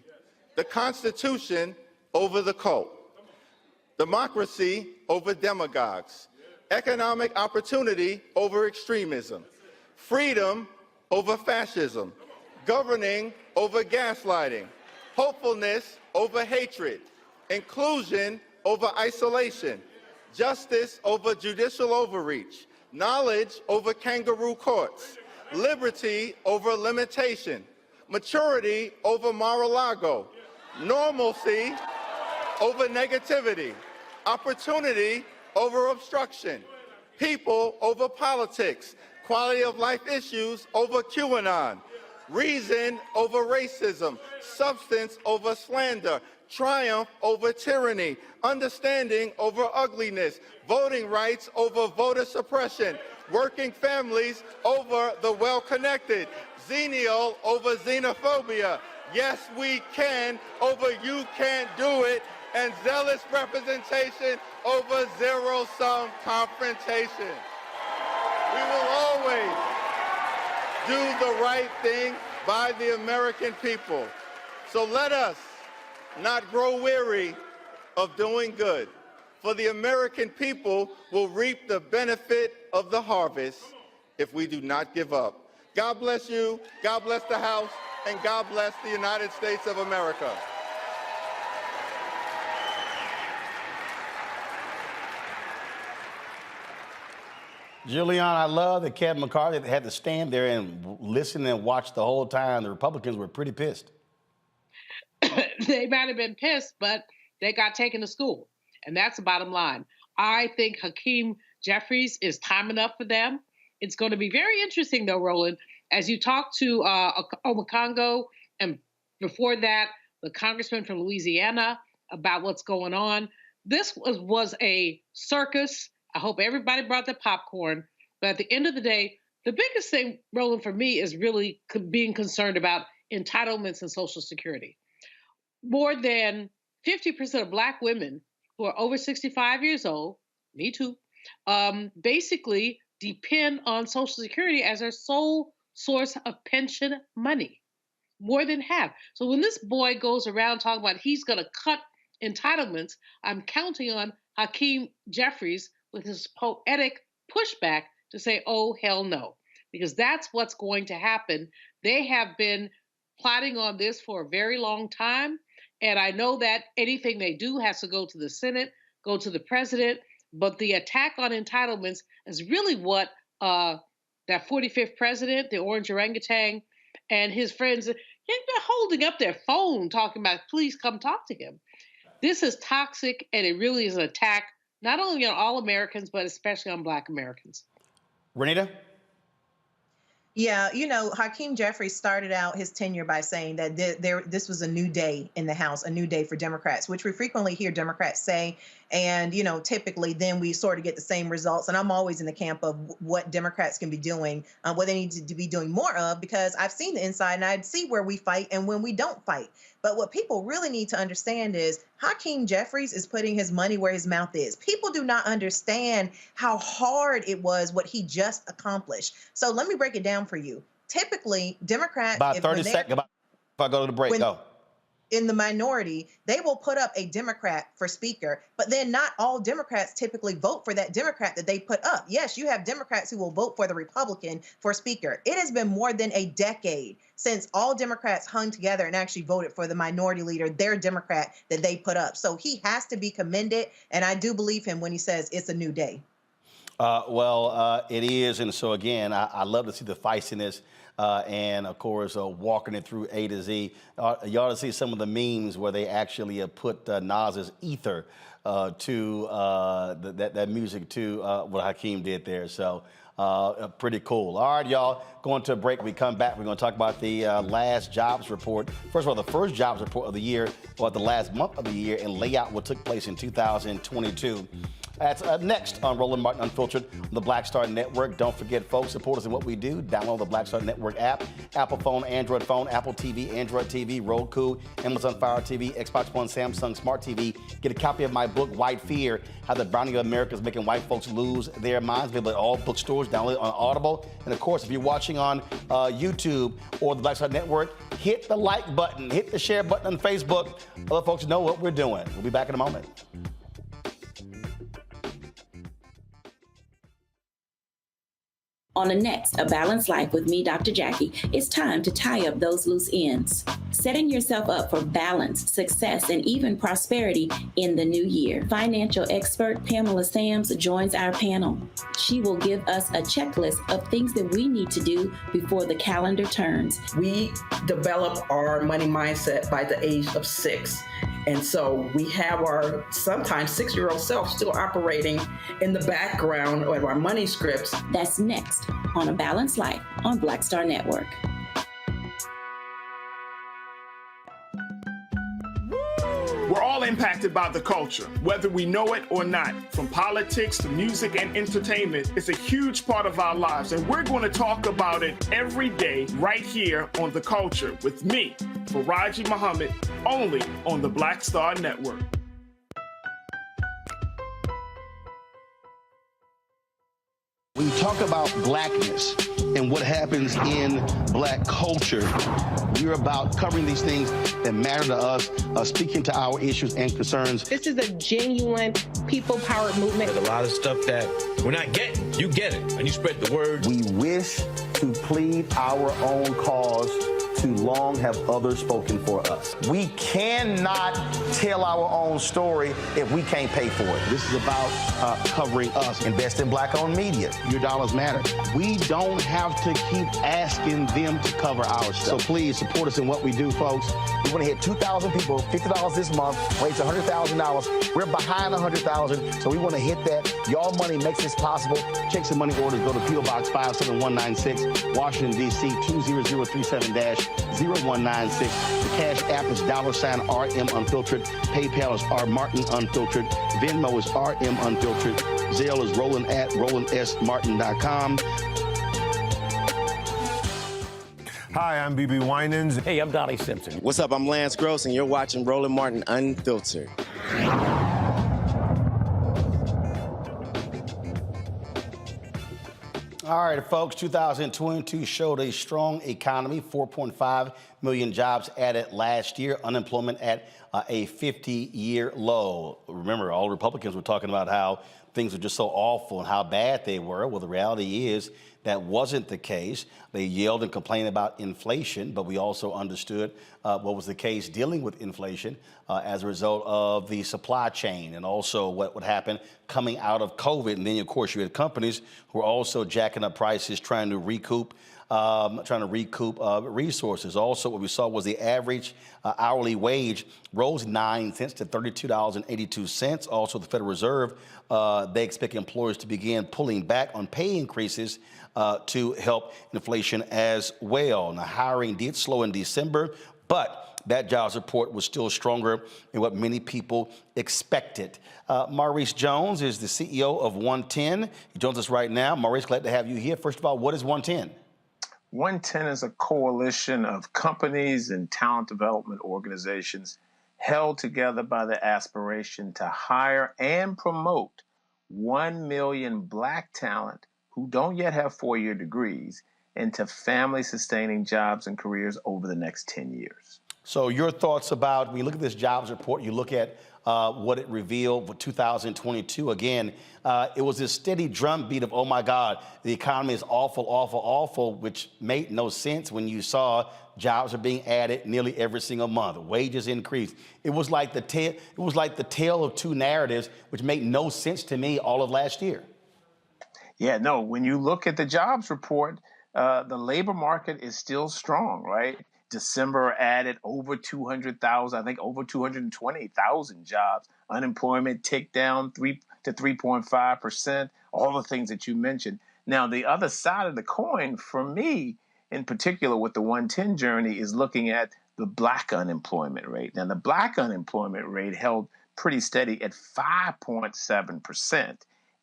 the Constitution over the cult, democracy over demagogues, economic opportunity over extremism, freedom over fascism, governing over gaslighting, hopefulness over hatred, inclusion over isolation, justice over judicial overreach, knowledge over kangaroo courts, liberty over limitation, maturity over Mar-a-Lago, normalcy over negativity, opportunity over obstruction, people over politics, quality of life issues over QAnon, reason over racism, substance over slander, triumph over tyranny, understanding over ugliness, voting rights over voter suppression, working families over the well-connected, xenial over xenophobia, yes we can over you can't do it, and zealous representation over zero-sum confrontation. We will always do the right thing by the American people. So let us not grow weary of doing good, for the American people will reap the benefit of the harvest if we do not give up. God bless you, God bless the House, and God bless the United States of America. Julianne, I love that Kevin McCarthy had to stand there and listen and watch the whole time. The Republicans were pretty pissed. They might have been pissed, but they got taken to school. And that's the bottom line. I think Hakeem Jeffries is time enough for them. It's going to be very interesting, though, Roland, as you talk to Obakongo and before that, the congressman from Louisiana about what's going on. This was a circus. I hope everybody brought their popcorn. But at the end of the day, the biggest thing, Roland, for me is really being concerned about entitlements and Social Security. More than 50% of Black women who are over 65 years old, me too, basically depend on Social Security as their sole source of pension money. More than half. So when this boy goes around talking about he's going to cut entitlements, I'm counting on Hakeem Jeffries with his poetic pushback to say, oh, hell no, because that's what's going to happen. They have been plotting on this for a very long time. And I know that anything they do has to go to the Senate, go to the president. But the attack on entitlements is really what that 45th president, the orange orangutan, and his friends, they're holding up their phone talking about, please come talk to him. This is toxic, and it really is an attack not only on all Americans, but especially on Black Americans. Renita? Yeah, you know, Hakeem Jeffries started out his tenure by saying that this was a new day in the House, a new day for Democrats, which we frequently hear Democrats say. And, you know, typically then we sort of get the same results. And I'm always in the camp of what Democrats can be doing, what they need to be doing more of, because I've seen the inside and I see where we fight and when we don't fight. But what people really need to understand is Hakeem Jeffries is putting his money where his mouth is. People do not understand how hard it was what he just accomplished. So let me break it down for you. Typically, Democrats— About 30 seconds, if I go to the break, go. In the minority, they will put up a Democrat for speaker, but then not all Democrats typically vote for that Democrat that they put up. Yes, you have Democrats who will vote for the Republican for speaker. It has been more than a decade since all Democrats hung together and actually voted for the minority leader, their Democrat that they put up. So he has to be commended, and I do believe him when he says it's a new day. It is, and so again, I love to see the feistiness and, of course, walking it through A to Z. You ought to see some of the memes where they actually put Nas's Ether to that music to what Hakeem did there. So pretty cool. All right, y'all, going to a break. When we come back, we're going to talk about the last jobs report. First of all, the first jobs report of the year, or the last month of the year, and lay out what took place in 2022. That's next on Roland Martin Unfiltered on the Black Star Network. Don't forget, folks, support us in what we do. Download the Black Star Network app, Apple phone, Android phone, Apple TV, Android TV, Roku, Amazon Fire TV, Xbox One, Samsung Smart TV. Get a copy of my book, White Fear, How the Browning of America is Making White Folks Lose Their Minds. Available at all bookstores. Download it on Audible. And, of course, if you're watching on YouTube or the Black Star Network, hit the like button, hit the share button on Facebook. Other folks know what we're doing. We'll be back in a moment. On the next A Balanced Life with me, Dr. Jackie, it's time to tie up those loose ends. Setting yourself up for balance, success, and even prosperity in the new year. Financial expert Pamela Sams joins our panel. She will give us a checklist of things that we need to do before the calendar turns. We develop our money mindset by the age of 6. And so we have our sometimes 6-year-old self still operating in the background of our money scripts. That's next on A Balanced Life on Black Star Network. We're all impacted by the culture, whether we know it or not. From politics to music and entertainment, it's a huge part of our lives, and we're going to talk about it every day right here on The Culture with me, Faraji Muhammad, only on the Black Star Network. When you talk about blackness and what happens in black culture, we're about covering these things that matter to us, speaking to our issues and concerns. This is a genuine people-powered movement. There's a lot of stuff that we're not getting. You get it, and you spread the word. We wish to plead our own cause. Too long have others spoken for us. We cannot tell our own story if we can't pay for it. This is about covering us. Invest in black-owned media. Your dollars matter. We don't have to keep asking them to cover our stuff. So please support us in what we do, folks. We want to hit 2,000 people, $50 this month, raise $100,000. We're behind 100,000, so we want to hit that. Y'all money makes this possible. Check some money orders. Go to P.O. Box 57196, Washington, D.C. 20037-0196. The Cash App is $RM Unfiltered. PayPal is R Martin Unfiltered. Venmo is RM Unfiltered. Zelle is Roland at RolandSMartin.com. Hi, I'm BB Winans. Hey, I'm Donnie Simpson. What's up? I'm Lance Gross, and you're watching Roland Martin Unfiltered. All right, folks, 2022 showed a strong economy, 4.5 million jobs added last year, unemployment at a 50-year low. Remember, all Republicans were talking about how things were just so awful and how bad they were. Well, the reality is that wasn't the case. They yelled and complained about inflation, but we also understood what was the case dealing with inflation as a result of the supply chain and also what would happen coming out of COVID. And then, of course, you had companies who were also jacking up prices, trying to recoup trying to recoup resources. Also, what we saw was the average hourly wage rose 9 cents to $32.82. Also, the Federal Reserve, they expect employers to begin pulling back on pay increases to help inflation as well. Now, hiring did slow in December, but that jobs report was still stronger than what many people expected. Maurice Jones is the CEO of 110. He joins us right now. Maurice, glad to have you here. First of all, what is 110? 110 is a coalition of companies and talent development organizations held together by the aspiration to hire and promote 1 million Black talent who don't yet have 4-year degrees into family-sustaining jobs and careers over the next 10 years. So your thoughts about, when you look at this jobs report, you look at what it revealed for 2022. Again, it was this steady drumbeat of, oh my God, the economy is awful, awful, awful, which made no sense when you saw jobs are being added nearly every single month. Wages increased. It was like the tale of two narratives, which made no sense to me all of last year. Yeah, no, when you look at the jobs report, the labor market is still strong, right? December added over 200,000, I think over 220,000 jobs. Unemployment ticked down 3.5%, all the things that you mentioned. Now, the other side of the coin, for me, in particular with the 110 journey, is looking at the Black unemployment rate. Now, the Black unemployment rate held pretty steady at 5.7%.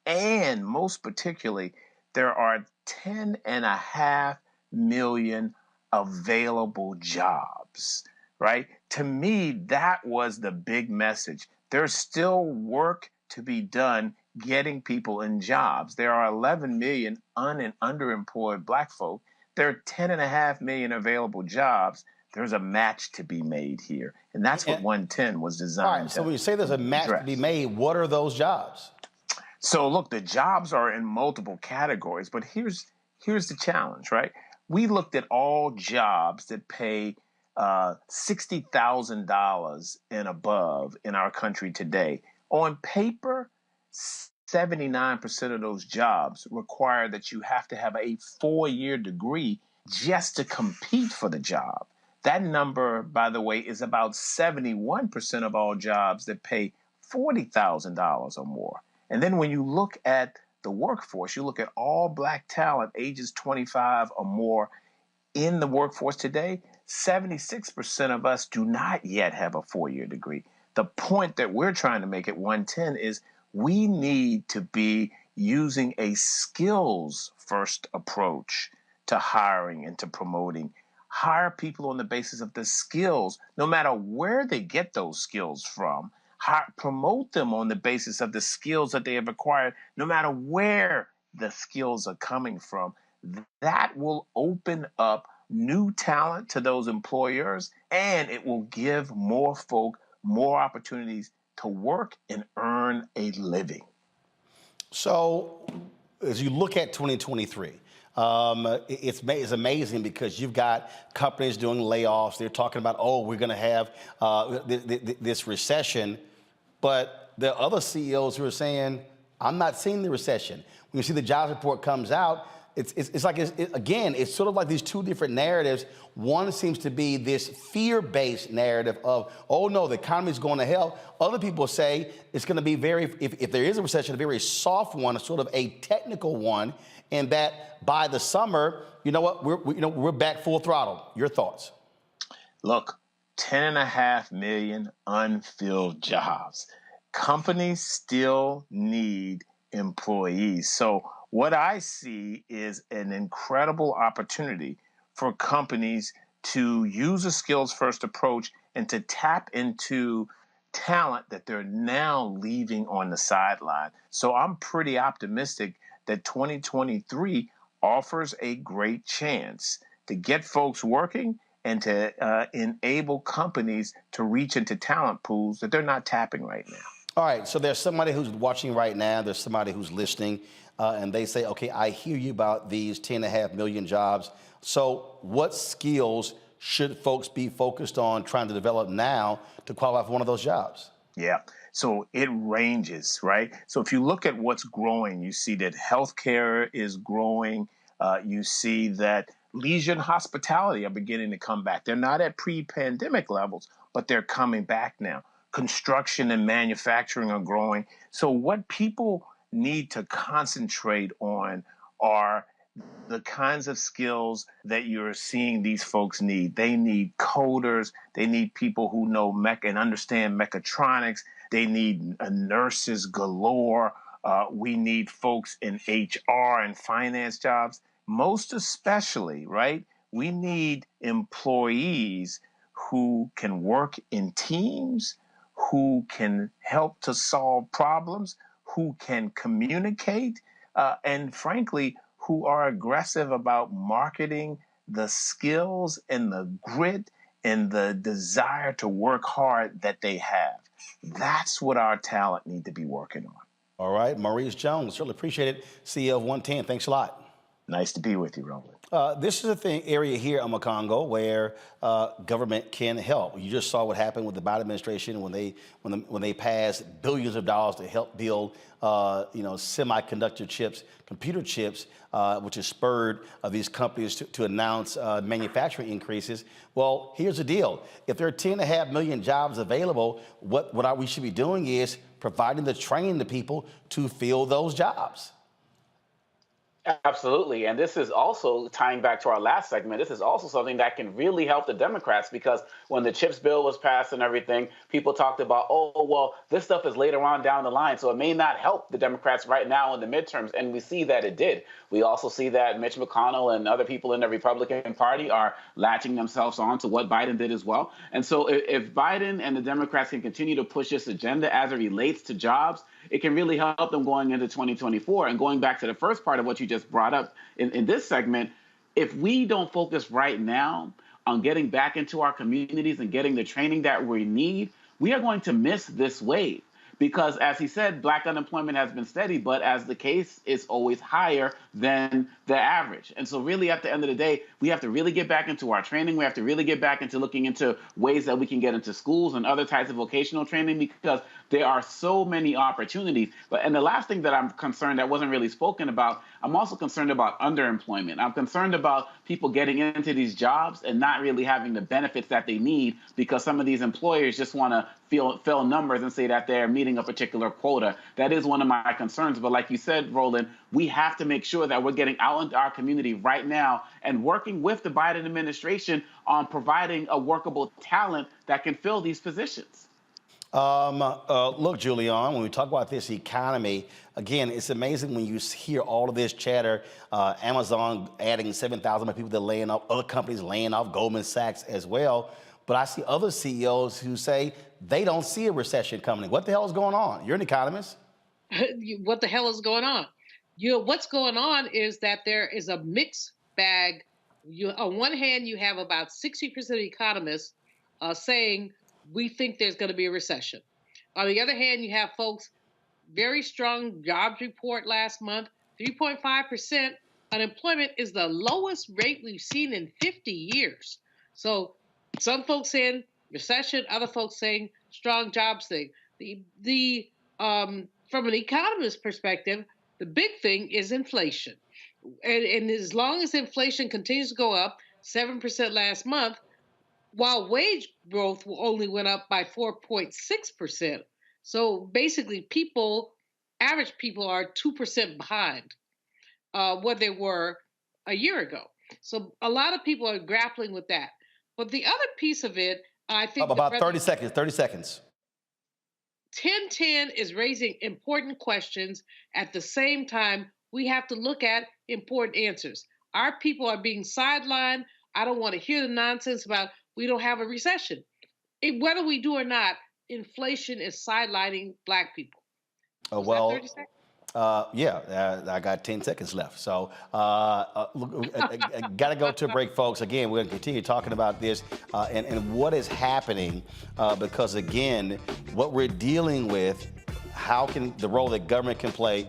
And most particularly, there are 10.5 million available jobs, right? To me, that was the big message. There's still work to be done getting people in jobs. There are 11 million and underemployed Black folk. There are 10.5 million available jobs. There's a match to be made here. And that's what 110 was designed to address. So when you say there's a match to be made, what are those jobs? So look, the jobs are in multiple categories, but here's the challenge, right? We looked at all jobs that pay $60,000 and above in our country today. On paper, 79% of those jobs require that you have to have a 4-year degree just to compete for the job. That number, by the way, is about 71% of all jobs that pay $40,000 or more. And then when you look at the workforce, you look at all Black talent ages 25 or more in the workforce today, 76% of us do not yet have a 4-year degree. The point that we're trying to make at 110 is we need to be using a skills-first approach to hiring and to promoting. Hire people on the basis of the skills, no matter where they get those skills from. Promote them on the basis of the skills that they have acquired, no matter where the skills are coming from. That will open up new talent to those employers, and it will give more folk more opportunities to work and earn a living. So as you look at 2023, it's amazing because you've got companies doing layoffs. They're talking about, oh, we're going to have this recession. But there are other CEOs who are saying, I'm not seeing the recession. When you see the jobs report comes out, it's like, again, it's sort of like these two different narratives. One seems to be this fear-based narrative of, oh, no, the economy is going to hell. Other people say it's going to be if there is a recession, a very soft one, a sort of a technical one, and that by the summer, you know what, we're back full throttle. Your thoughts? Look, 10.5 million unfilled jobs. Companies still need employees. So what I see is an incredible opportunity for companies to use a skills-first approach and to tap into talent that they're now leaving on the sideline. So I'm pretty optimistic that 2023 offers a great chance to get folks working and to enable companies to reach into talent pools that they're not tapping right now. All right, so there's somebody who's watching right now, there's somebody who's listening, and they say, okay, I hear you about these 10.5 million jobs. So what skills should folks be focused on trying to develop now to qualify for one of those jobs? Yeah, so it ranges, right? So if you look at what's growing, you see that healthcare is growing. You see that Leisure and hospitality are beginning to come back. They're not at pre-pandemic levels, but they're coming back now. Construction and manufacturing are growing. So what people need to concentrate on are the kinds of skills that you're seeing these folks need. They need coders. They need people who know mech and understand mechatronics. They need nurses galore. We need folks in HR and finance jobs. Most especially, right? We need employees who can work in teams, who can help to solve problems, who can communicate, and frankly, who are aggressive about marketing the skills and the grit and the desire to work hard that they have. That's what our talent need to be working on. All right, Maurice Jones, certainly appreciate it. CEO of 110, thanks a lot. Nice to be with you, Roland. This is a area here in Congo where government can help. You just saw what happened with the Biden administration when they passed billions of dollars to help build semiconductor chips, computer chips, which has spurred these companies to announce manufacturing increases. Well, here's the deal. If there are 10.5 million jobs available, what we should be doing is providing the training to people to fill those jobs. Absolutely. And this is also tying back to our last segment. This is also something that can really help the Democrats, because when the CHIPS bill was passed and everything, people talked about, oh, well, this stuff is later on down the line, so it may not help the Democrats right now in the midterms. And we see that it did. We also see that Mitch McConnell and other people in the Republican Party are latching themselves on to what Biden did as well. And so if Biden and the Democrats can continue to push this agenda as it relates to jobs, it can really help them going into 2024. And going back to the first part of what you just brought up in this segment, if we don't focus right now on getting back into our communities and getting the training that we need, we are going to miss this wave. Because as he said, black unemployment has been steady, but as the case is always higher than the average. And so really at the end of the day, we have to really get back into our training. We have to really get back into looking into ways that we can get into schools and other types of vocational training, because there are so many opportunities. And the last thing that I'm concerned that wasn't really spoken about, I'm also concerned about underemployment. I'm concerned about people getting into these jobs and not really having the benefits that they need, because some of these employers just want to fill numbers and say that they're meeting a particular quota. That is one of my concerns. But like you said, Roland, we have to make sure that we're getting out into our community right now and working with the Biden administration on providing a workable talent that can fill these positions. Look, Julian, when we talk about this economy, again, it's amazing when you hear all of this chatter, Amazon adding 7,000 people, they're laying off, other companies laying off, Goldman Sachs as well. But I see other CEOs who say they don't see a recession coming. What the hell is going on? You're an economist. What the hell is going on? What's going on is that there is a mixed bag. On one hand, you have about 60% of economists saying we think there's going to be a recession. On the other hand, you have folks, very strong jobs report last month, 3.5% unemployment is the lowest rate we've seen in 50 years. So some folks saying recession, other folks saying strong jobs thing. From an economist perspective, the big thing is inflation. And as long as inflation continues to go up, 7% last month, while wage growth only went up by 4.6%. So basically average people are 2% behind what they were a year ago. So a lot of people are grappling with that. But the other piece of it, I think— About 30 seconds. 1010 is raising important questions. At the same time, we have to look at important answers. Our people are being sidelined. I don't want to hear the nonsense about we don't have a recession. Whether we do or not, inflation is sidelining Black people. Well, 30 seconds? I got 10 seconds left. So got to go to a break, folks. Again, we're going to continue talking about this and what is happening because, again, what we're dealing with, how can the role that government can play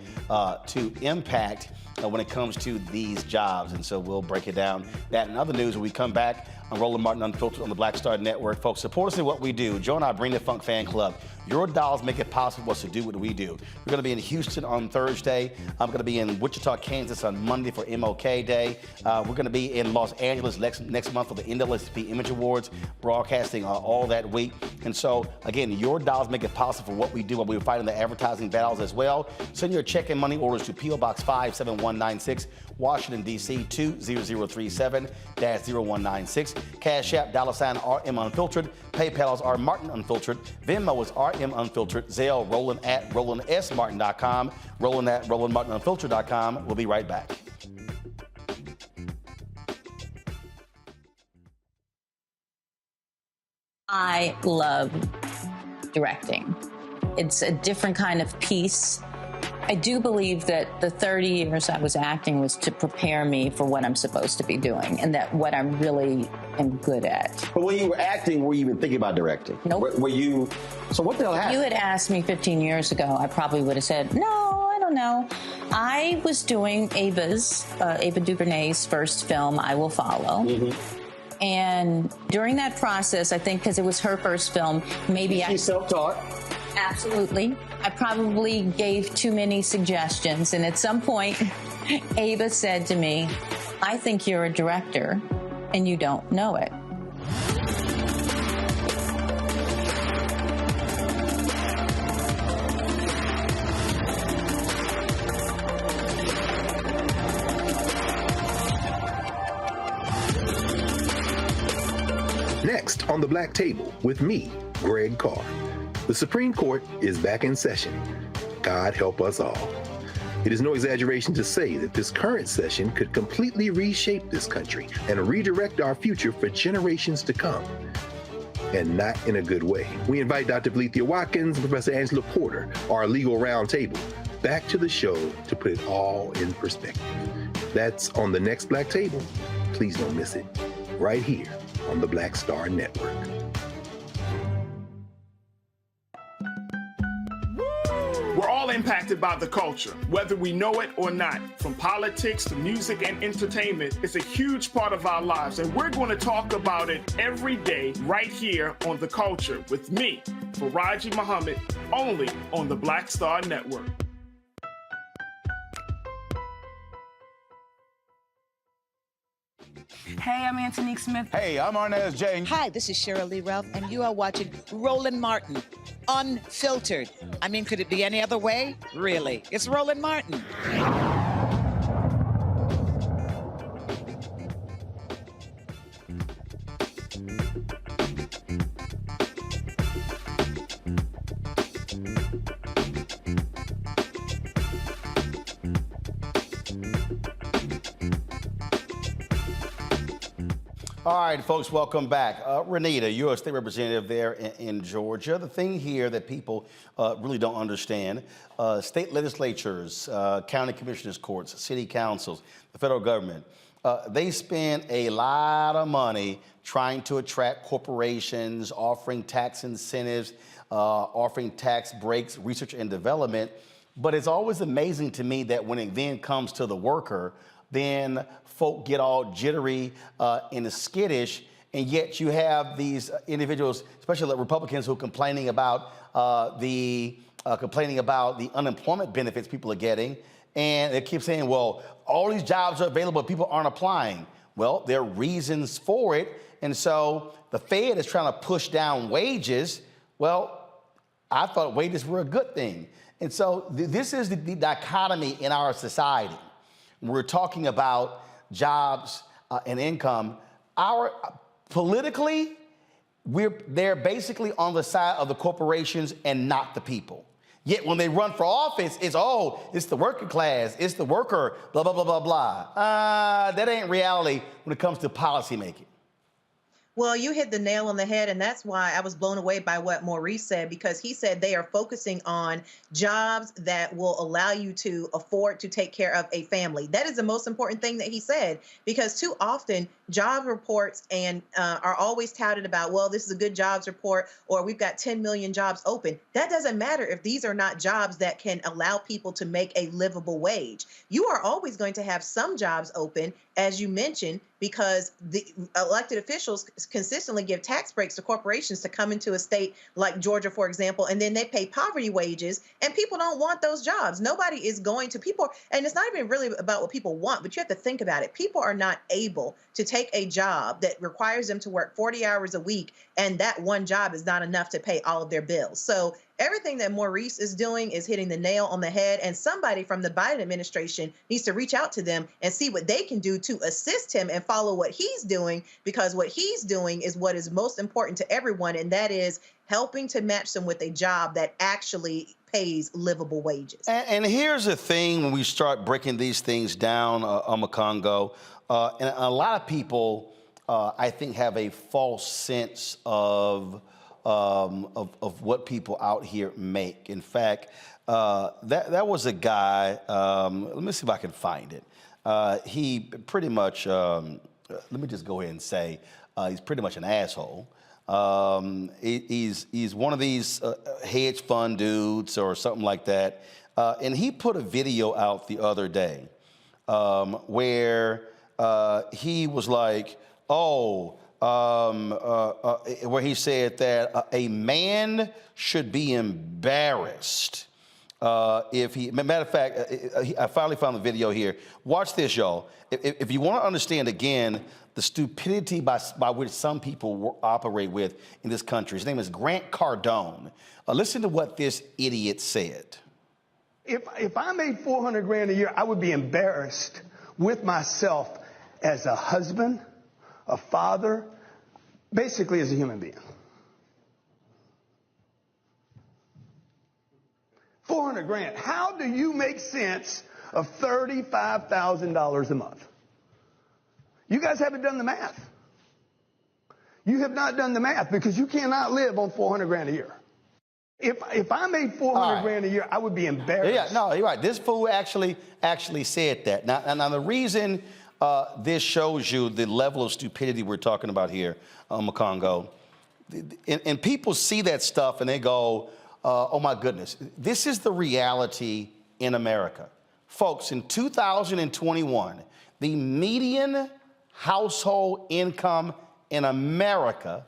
to impact when it comes to these jobs. And so we'll break it down. That and other news when we come back on Roland Martin Unfiltered on the Black Star Network. Folks, support us in what we do. Join our Bring the Funk fan club. Your dollars make it possible for us to do what we do. We're going to be in Houston on Thursday. I'm going to be in Wichita, Kansas on Monday for MLK Day. We're going to be in Los Angeles next month for the NAACP Image Awards, broadcasting all that week. And so, again, your dollars make it possible for what we do while we're fighting the advertising battles as well. Send your check and money orders to P.O. Box 57196, Washington, D.C. 20037-0196. Cash App, $RM Unfiltered. PayPal is R Martin Unfiltered. Venmo is RM Unfiltered. Zelle, Roland at RolandSMartin.com. Roland at RolandMartinUnfiltered.com. We'll be right back. I love directing. It's a different kind of piece. I do believe that the 30 years I was acting was to prepare me for what I'm supposed to be doing and that what I really am good at. But when you were acting, were you even thinking about directing? Nope. Were you? So what the hell happened? If you had asked me 15 years ago, I probably would have said, no, I don't know. I was doing Ava DuVernay's first film, I Will Follow. Mm-hmm. And during that process, I think because it was her first film, maybe She's self-taught. Absolutely. I probably gave too many suggestions. And at some point, Ava said to me, I think you're a director and you don't know it. Next on the Black Table with me, Greg Carr. The Supreme Court is back in session. God help us all. It is no exaggeration to say that this current session could completely reshape this country and redirect our future for generations to come. And not in a good way. We invite Dr. Valeethia Watkins and Professor Angela Porter, our legal roundtable, back to the show to put it all in perspective. That's on the next Black Table. Please don't miss it. Right here on the Black Star Network. We're all impacted by the culture, whether we know it or not. From politics to music and entertainment, it's a huge part of our lives, and we're going to talk about it every day right here on The Culture with me, Faraji Muhammad, only on the Black Star Network. Hey, I'm Antonique Smith. Hey, I'm Arnez J. Hi, this is Cheryl Lee Ralph, and you are watching Roland Martin, Unfiltered. I mean, could it be any other way? Really? It's Roland Martin. All right, folks, welcome back. Renita, you're a state representative there in Georgia. The thing here that people really don't understand, state legislatures, county commissioners' courts, city councils, the federal government, they spend a lot of money trying to attract corporations, offering tax incentives, offering tax breaks, research and development. But it's always amazing to me that when it then comes to the worker, then folk get all jittery and skittish, and yet you have these individuals, especially the Republicans, who are complaining about the unemployment benefits people are getting, and they keep saying, well, all these jobs are available, people aren't applying. Well, there are reasons for it, and so the Fed is trying to push down wages. Well, I thought wages were a good thing, and so this is the dichotomy in our society. We're talking about jobs and income. Politically, they're basically on the side of the corporations and not the people. Yet when they run for office, it's the working class, it's the worker, blah, blah, blah, blah, blah. That ain't reality when it comes to policy making. Well, you hit the nail on the head, and that's why I was blown away by what Maurice said, because he said they are focusing on jobs that will allow you to afford to take care of a family. That is the most important thing that he said, because too often job reports and are always touted about, well, this is a good jobs report, or we've got 10 million jobs open. That doesn't matter if these are not jobs that can allow people to make a livable wage. You are always going to have some jobs open, as you mentioned, because the elected officials consistently give tax breaks to corporations to come into a state like Georgia, for example, and then they pay poverty wages, and people don't want those jobs. Nobody is going to, people, and it's not even really about what people want, but you have to think about it. People are not able to take a job that requires them to work 40 hours a week, and that one job is not enough to pay all of their bills. So everything that Maurice is doing is hitting the nail on the head, and somebody from the Biden administration needs to reach out to them and see what they can do to assist him and follow what he's doing, because what he's doing is what is most important to everyone, and that is helping to match them with a job that actually pays livable wages. And here's the thing when we start breaking these things down, Omekongo, and a lot of people, I think, have a false sense of what people out here make. In fact, that was a guy, let me see if I can find it. He pretty much, let me just go ahead and say, he's pretty much an asshole. He's one of these hedge fund dudes or something like that. And he put a video out the other day where he was like, where he said that a man should be embarrassed if he, matter of fact, I finally found the video here. Watch this, y'all. If you want to understand, again, the stupidity by which some people operate with in this country. His name is Grant Cardone. Listen to what this idiot said. If I made $400 grand a year, I would be embarrassed with myself as a husband, a father, basically as a human being. $400 grand. How do you make sense of $35,000 a month? You guys haven't done the math. You have not done the math, because you cannot live on $400 grand a year. If I made $400 grand a year, I would be embarrassed. Yeah, no, you're right. This fool actually said that. Now the reason this shows you the level of stupidity we're talking about here, Omekongo, and people see that stuff and they go, oh my goodness, this is the reality in America. Folks, in 2021, the median household income in America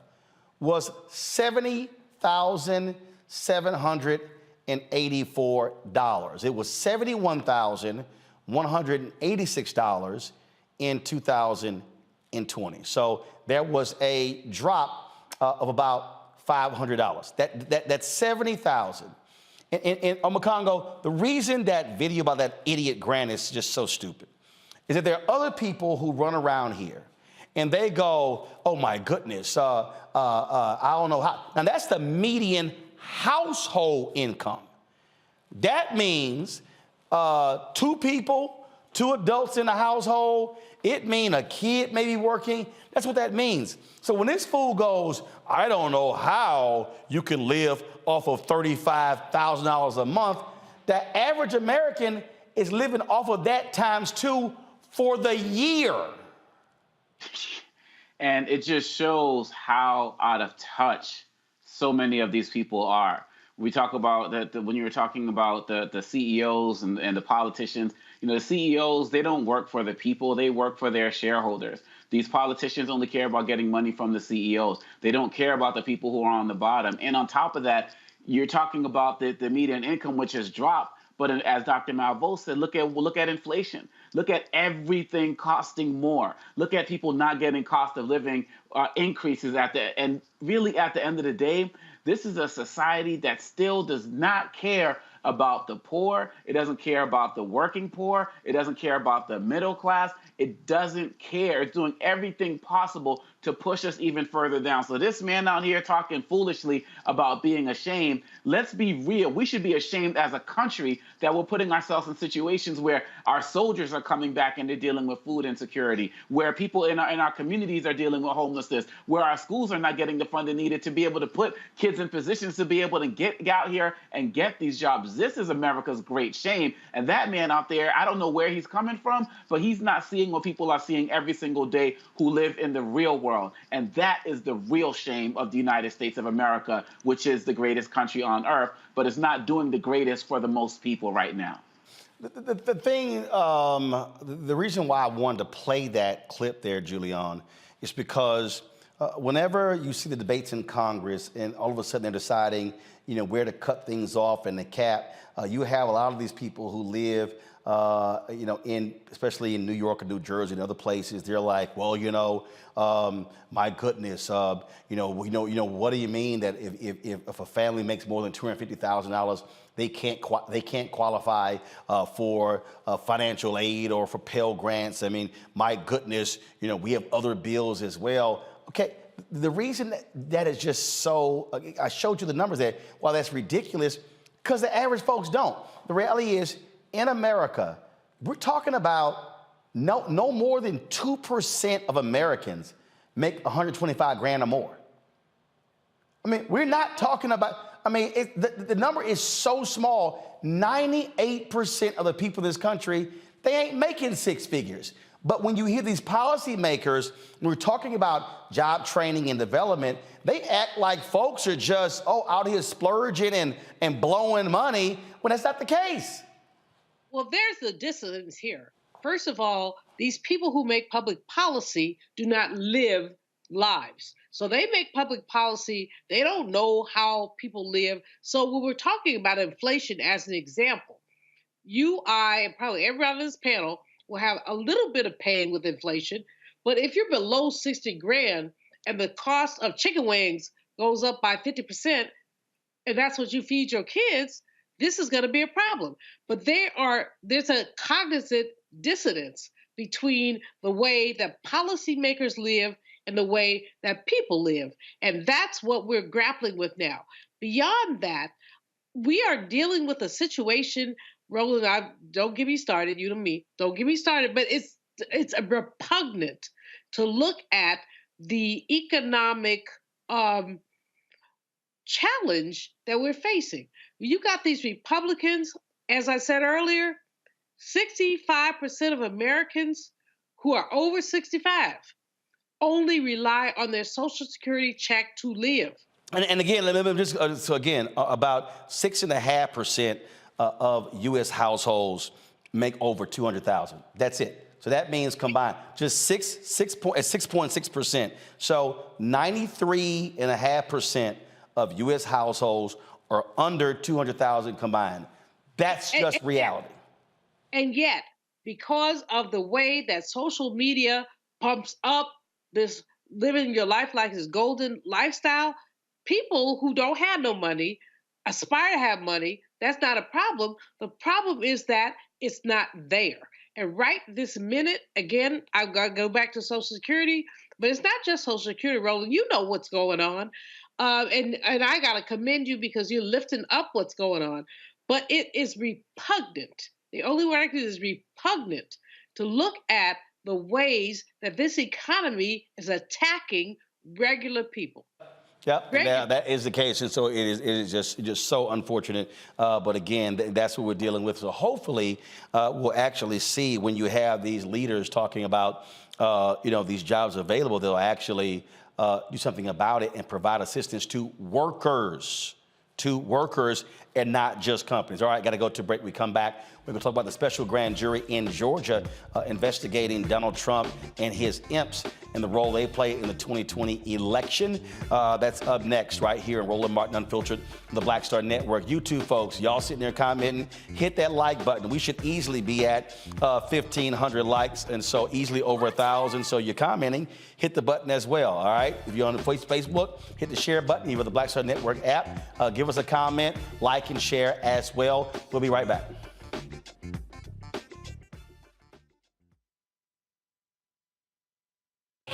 was $70,784. It was $71,186 in 2020. So there was a drop of about $500. That's 70,000. And Omekongo, the reason that video about that idiot Grant is just so stupid is that there are other people who run around here and they go, oh my goodness, I don't know how. Now that's the median household income. That means 2 people, 2 adults in the household. It means a kid may be working. That's what that means. So when this fool goes, I don't know how you can live off of $35,000 a month, the average American is living off of that times 2 for the year. And it just shows how out of touch so many of these people are. We talk about that when you were talking about the CEOs and the politicians, you know, the CEOs, they don't work for the people, they work for their shareholders. These politicians only care about getting money from the CEOs. They don't care about the people who are on the bottom. And on top of that, you're talking about the median income, which has dropped. But as Dr. Malveaux said, look at inflation. Look at everything costing more. Look at people not getting cost of living increases and really at the end of the day, this is a society that still does not care about the poor. It doesn't care about the working poor. It doesn't care about the middle class. It doesn't care. It's doing everything possible to push us even further down. So this man out here talking foolishly about being ashamed, let's be real. We should be ashamed as a country that we're putting ourselves in situations where our soldiers are coming back and they're dealing with food insecurity, where people in our communities are dealing with homelessness, where our schools are not getting the funding needed to be able to put kids in positions to be able to get out here and get these jobs. This is America's great shame. And that man out there, I don't know where he's coming from, but he's not seeing what people are seeing every single day who live in the real world. And that is the real shame of the United States of America, which is the greatest country on earth, but it's not doing the greatest for the most people right now. The thing, the reason why I wanted to play that clip there, Julian, is because whenever you see the debates in Congress and all of a sudden they're deciding, where to cut things off and the cap, you have a lot of these people who live especially in New York and New Jersey and other places, they're like, well, my goodness, what do you mean that if a family makes more than $250,000, they can't qualify for financial aid or for Pell Grants? I mean, my goodness, we have other bills as well. Okay, the reason that is just so, I showed you the numbers there, while that's ridiculous, because the average folks don't. The reality is, in America, we're talking about no more than 2% of Americans make $125,000 or more. I mean, we're not talking about, the number is so small. 98% of the people in this country, they ain't making six figures. But when you hear these policymakers, when we're talking about job training and development, they act like folks are just, out here splurging and blowing money, when that's not the case. Well, there's the dissonance here. First of all, these people who make public policy do not live lives. So they make public policy. They don't know how people live. So when we're talking about inflation as an example, you, I, and probably everyone on this panel will have a little bit of pain with inflation. But if you're below $60,000 and the cost of chicken wings goes up by 50%, and that's what you feed your kids, this is going to be a problem. But there's a cognizant dissonance between the way that policymakers live and the way that people live. And that's what we're grappling with now. Beyond that, we are dealing with a situation, Roland, don't get me started, you and me, don't get me started, but it's a repugnant to look at the economic challenge that we're facing. You got these Republicans, as I said earlier, 65% of Americans who are over 65 only rely on their Social Security check to live. And again, let me just, about 6.5% of U.S. households make over $200,000. That's it. So that means combined, just 6.6%. So 93.5% of U.S. households are under $200,000 combined. That's just reality. And yet, because of the way that social media pumps up this living your life like this golden lifestyle, people who don't have no money aspire to have money. That's not a problem. The problem is that it's not there. And right this minute, again, I've got to go back to Social Security, but it's not just Social Security, Roland. You know what's going on. And I got to commend you because you're lifting up what's going on. But it is repugnant. The only word I can use is repugnant to look at the ways that this economy is attacking regular people. Yep, that is the case, and so it is just so unfortunate. But again, that's what we're dealing with. So hopefully, we'll actually see when you have these leaders talking about, these jobs available, they'll actually do something about it and provide assistance to workers, and not just companies. All right, got to go to break. We come back. We're going to talk about the special grand jury in Georgia investigating Donald Trump and his imps and the role they play in the 2020 election. That's up next right here in Roland Martin Unfiltered, the Black Star Network. You too, folks. Y'all sitting there commenting, hit that like button. We should easily be at 1,500 likes, and so easily over 1,000. So you're commenting, hit the button as well, all right? If you're on Facebook, hit the share button. Either the Black Star Network app. Give us a comment, like, and share as well. We'll be right back.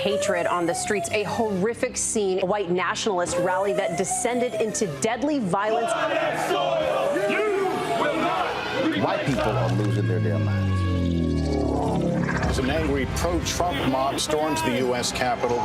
hatred on the streets. A horrific scene, a white nationalist rally that descended into deadly violence. White people are losing their damn minds. An angry pro-Trump mob storms the U.S. Capitol.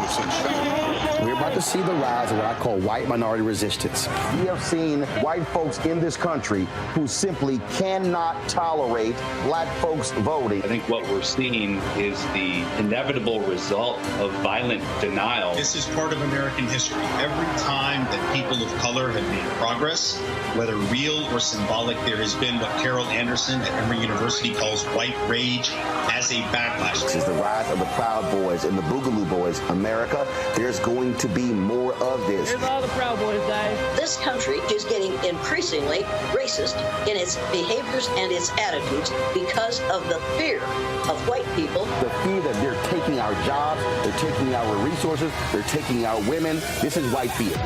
We're about to see the rise of what I call white minority resistance. We have seen white folks in this country who simply cannot tolerate black folks voting. I think what we're seeing is the inevitable result of violent denial. This is part of American history. Every time that people of color have made progress, whether real or symbolic, there has been what Carol Anderson at Emory University calls white rage as a backlash. This is the rise of the Proud Boys and the Boogaloo Boys. America, there's going to be more of this. Here's all the Proud Boys, guys. This country is getting increasingly racist in its behaviors and its attitudes because of the fear of white people. The fear that they're taking our jobs, they're taking our resources, they're taking our women. This is white fear.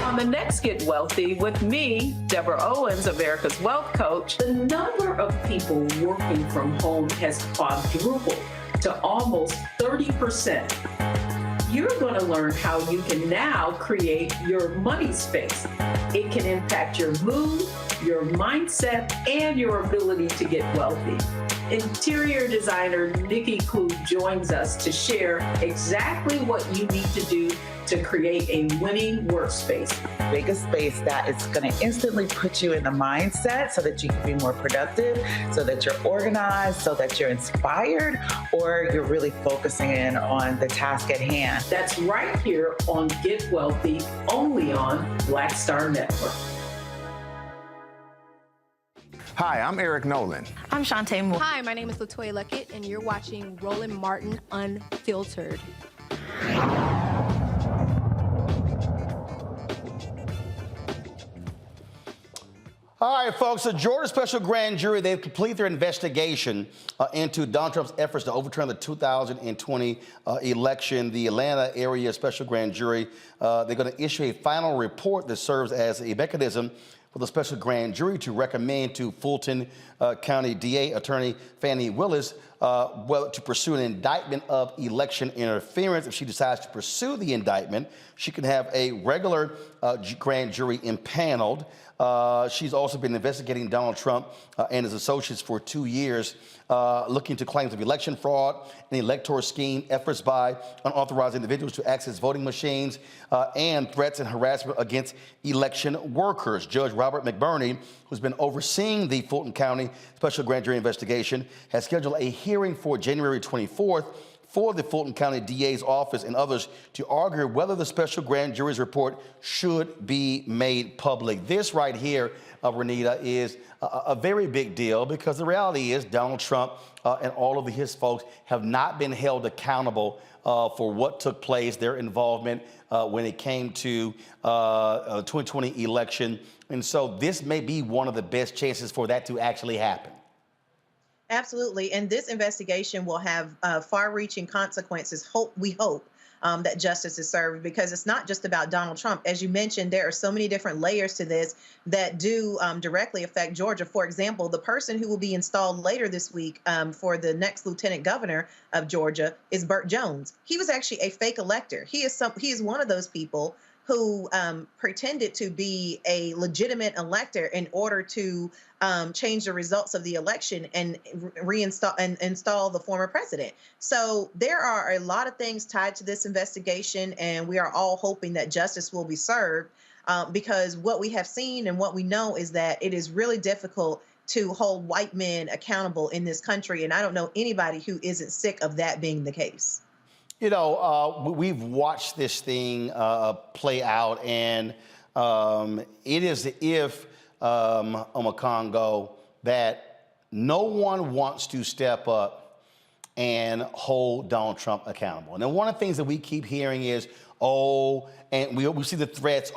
On the next Get Wealthy with me, Deborah Owens, America's Wealth Coach, the number of people working from home has quadrupled to almost 30%. You're going to learn how you can now create your money space. It can impact your mood, your mindset, and your ability to get wealthy. Interior designer Nikki Klug joins us to share exactly what you need to do to create a winning workspace. Make a space that is going to instantly put you in the mindset so that you can be more productive, so that you're organized, so that you're inspired, or you're really focusing in on the task at hand. That's right here on Get Wealthy, only on Black Star Network. Hi, I'm Eric Nolan. I'm Shantae Moore. Hi, my name is LaToya Luckett, and you're watching Roland Martin Unfiltered. All right, folks, the Georgia Special Grand Jury, they've completed their investigation into Donald Trump's efforts to overturn the 2020 election. The Atlanta area Special Grand Jury, they're going to issue a final report that serves as a mechanism for the Special Grand Jury to recommend to Fulton County DA Attorney Fannie Willis to pursue an indictment of election interference. If she decides to pursue the indictment, she can have a regular grand jury impaneled. She's also been investigating Donald Trump and his associates for 2 years, looking into claims of election fraud and electoral scheme, efforts by unauthorized individuals to access voting machines, and threats and harassment against election workers. Judge Robert McBurney, who's been overseeing the Fulton County Special Grand Jury investigation, has scheduled a hearing for January 24th for the Fulton County DA's office and others to argue whether the special grand jury's report should be made public. This right here, Renita, is a very big deal because the reality is Donald Trump and all of his folks have not been held accountable for what took place, their involvement when it came to the 2020 election. And so this may be one of the best chances for that to actually happen. Absolutely. And this investigation will have far-reaching consequences, we hope, that justice is served, because it's not just about Donald Trump. As you mentioned, there are so many different layers to this that do directly affect Georgia. For example, the person who will be installed later this week for the next lieutenant governor of Georgia is Burt Jones. He was actually a fake elector. He is one of those people who pretended to be a legitimate elector in order to change the results of the election and reinstall and install the former president. So there are a lot of things tied to this investigation, and we are all hoping that justice will be served, because what we have seen and what we know is that it is really difficult to hold white men accountable in this country. And I don't know anybody who isn't sick of that being the case. You know, we've watched this thing play out, and it is as if, Omakongo, that no one wants to step up and hold Donald Trump accountable. And then one of the things that we keep hearing is, and we see the threats,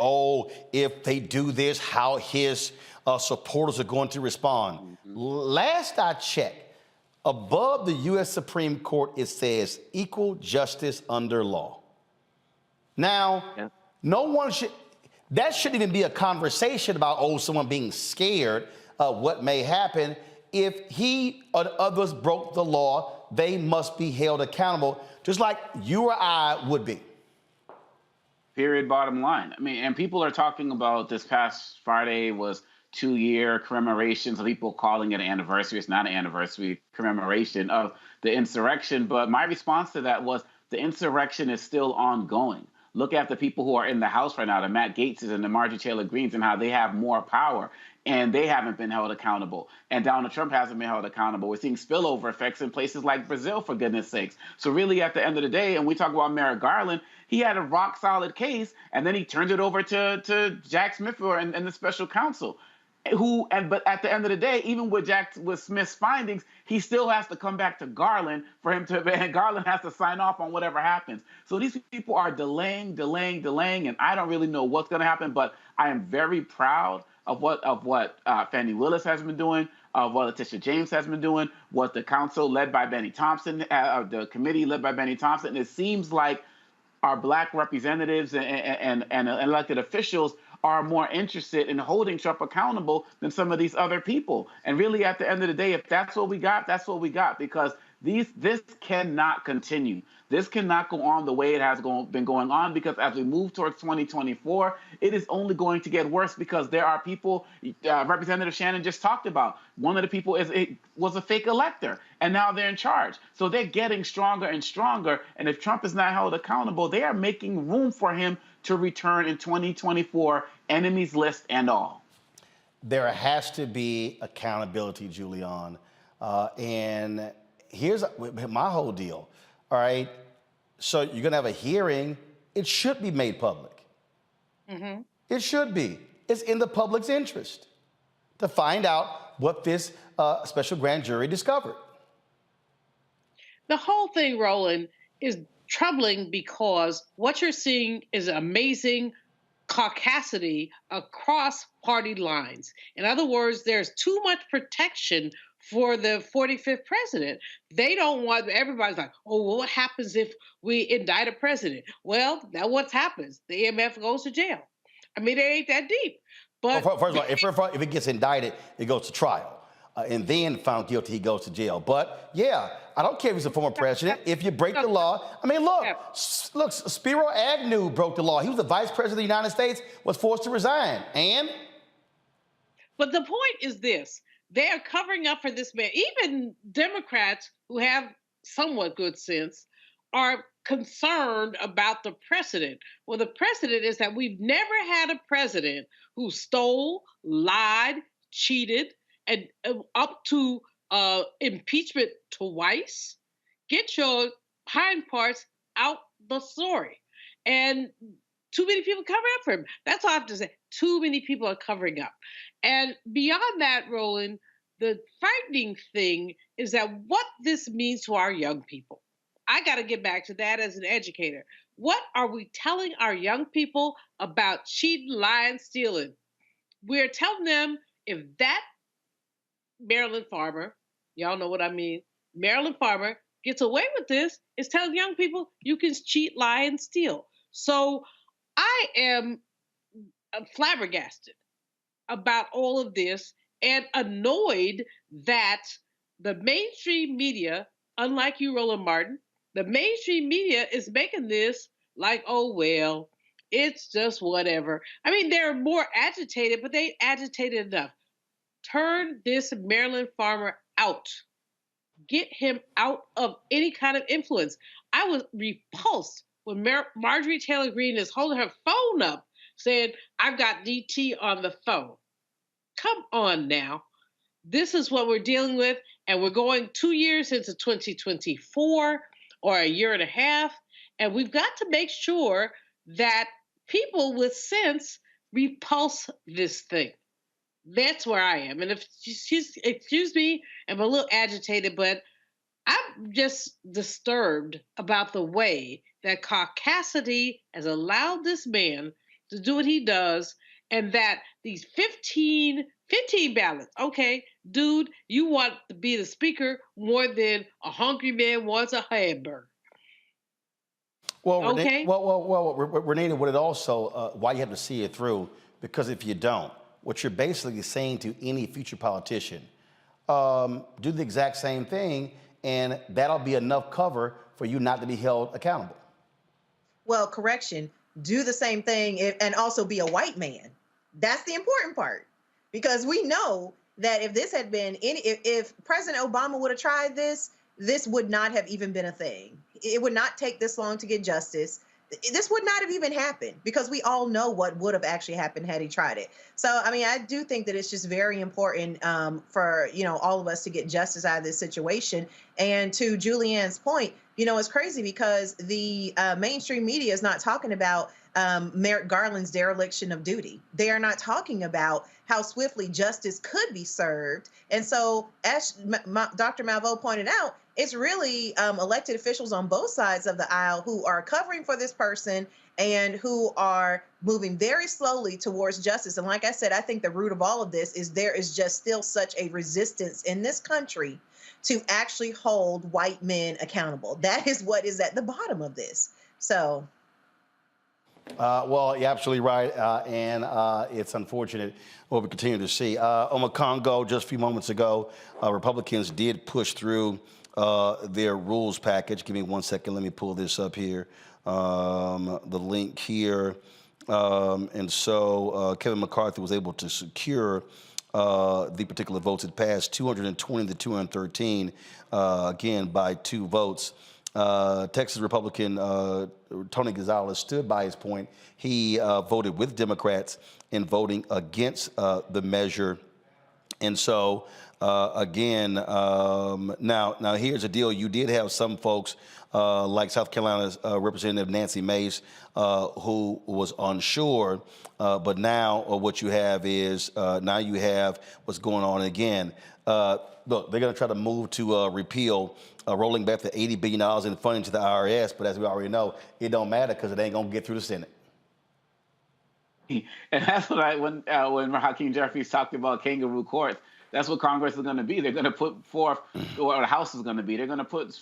if they do this, how his supporters are going to respond. Last I checked, above the U.S. Supreme Court, it says equal justice under law. Now, no one should, that shouldn't even be a conversation about, someone being scared of what may happen. If he or others broke the law, they must be held accountable, just like you or I would be. Period, bottom line. I mean, and people are talking about this past Friday was 2-year commemoration. So people calling it an anniversary. It's not an anniversary, commemoration of the insurrection. But my response to that was the insurrection is still ongoing. Look at the people who are in the House right now, the Matt Gaetzes and the Marjorie Taylor Greens, and how they have more power, and they haven't been held accountable. And Donald Trump hasn't been held accountable. We're seeing spillover effects in places like Brazil, for goodness sakes. So really, at the end of the day, and we talk about Merrick Garland, he had a rock-solid case, and then he turned it over to Jack Smith and the special counsel. But at the end of the day, even with Smith's findings, he still has to come back to Garland and Garland has to sign off on whatever happens. So these people are delaying, and I don't really know what's going to happen. But I am very proud of what Fannie Willis has been doing, of what Letitia James has been doing, what the council led by Benny Thompson, the committee led by Benny Thompson. And it seems like our black representatives and elected officials are more interested in holding Trump accountable than some of these other people. And really, at the end of the day, if that's what we got, that's what we got, because this cannot continue. This cannot go on the way it has been going on, because as we move towards 2024, it is only going to get worse, because there are people, Representative Shannon just talked about, one of the people was a fake elector, and now they're in charge. So they're getting stronger and stronger, and if Trump is not held accountable, they are making room for him to return in 2024, enemies list and all. There has to be accountability, Julian. And here's my whole deal. All right. So you're going to have a hearing. It should be made public. Mm-hmm. It should be. It's in the public's interest to find out what this special grand jury discovered. The whole thing, Roland, is troubling because what you're seeing is amazing caucasity across party lines. In other words, there's too much protection for the 45th president. They don't want, everybody's like, oh, well, what happens if we indict a president? Well, that's what happens. The EMF goes to jail. I mean, it ain't that deep. But well, first of all, if it gets indicted, it goes to trial. And then found guilty, he goes to jail. But yeah, I don't care if he's a former president. If you break the law, I mean, look, Spiro Agnew broke the law. He was the vice president of the United States, was forced to resign. But the point is this. They are covering up for this man. Even Democrats who have somewhat good sense are concerned about the precedent. Well, the precedent is that we've never had a president who stole, lied, cheated, and up to impeachment twice. Get your hind parts out the story. And too many people covering up for him. That's all I have to say. Too many people are covering up. And beyond that, Roland, the frightening thing is that what this means to our young people. I got to get back to that as an educator. What are we telling our young people about cheating, lying, stealing? We're telling them if that Maryland farmer, y'all know what I mean, Maryland farmer gets away with this, is telling young people you can cheat, lie, and steal. So I am flabbergasted about all of this and annoyed that the mainstream media, unlike you, Roland Martin, the mainstream media is making this like, oh, well, it's just whatever. I mean, they're more agitated, but they agitated enough. Turn this Maryland farmer out. Get him out of any kind of influence. I was repulsed when Marjorie Taylor Greene is holding her phone up saying, I've got DT on the phone. Come on now. This is what we're dealing with, and we're going 2 years into 2024 or a year and a half, and we've got to make sure that people with sense repulse this thing. That's where I am. And if excuse me, I'm a little agitated, but I'm just disturbed about the way that caucasity has allowed this man to do what he does, and that these 15 ballots, okay, dude, you want to be the speaker more than a hungry man wants a hamburger. Well, Okay. Renita, would it also, why you have to see it through? Because if you don't, what you're basically saying to any future politician, do the exact same thing, and that'll be enough cover for you not to be held accountable. Well, correction, do the same thing and also be a white man. That's the important part. Because we know that if this had been if President Obama would have tried this would not have even been a thing. It would not take this long to get justice. This would not have even happened because we all know what would have actually happened had he tried it. So, I mean, I do think that it's just very important for, all of us to get justice out of this situation. And to Julianne's point, it's crazy because the mainstream media is not talking about Merrick Garland's dereliction of duty. They are not talking about how swiftly justice could be served. And so, as Dr. Malveaux pointed out, it's really elected officials on both sides of the aisle who are covering for this person and who are moving very slowly towards justice. And like I said, I think the root of all of this is there is just still such a resistance in this country to actually hold white men accountable. That is what is at the bottom of this. So. Well, you're absolutely right, and it's unfortunate what we continue to see. On Congo, just a few moments ago, Republicans did push through their rules package. Give me 1 second. Let me pull this up here. The link here. And so Kevin McCarthy was able to secure the particular votes. It passed 220 to 213, again, by 2 votes. Texas Republican Tony Gonzalez stood by his point. He voted with Democrats in voting against the measure. And so, again, now here's the deal. You did have some folks like South Carolina's Representative Nancy Mace who was unsure. But now what you have is now you have what's going on again. Look, they're going to try to move to repeal rolling back the $80 billion in funding to the IRS. But as we already know, it don't matter because it ain't going to get through the Senate. And that's what when Hakeem Jeffries talked about kangaroo courts, that's what Congress is going to be. They're going to put forth, or the House is going to be, they're going to put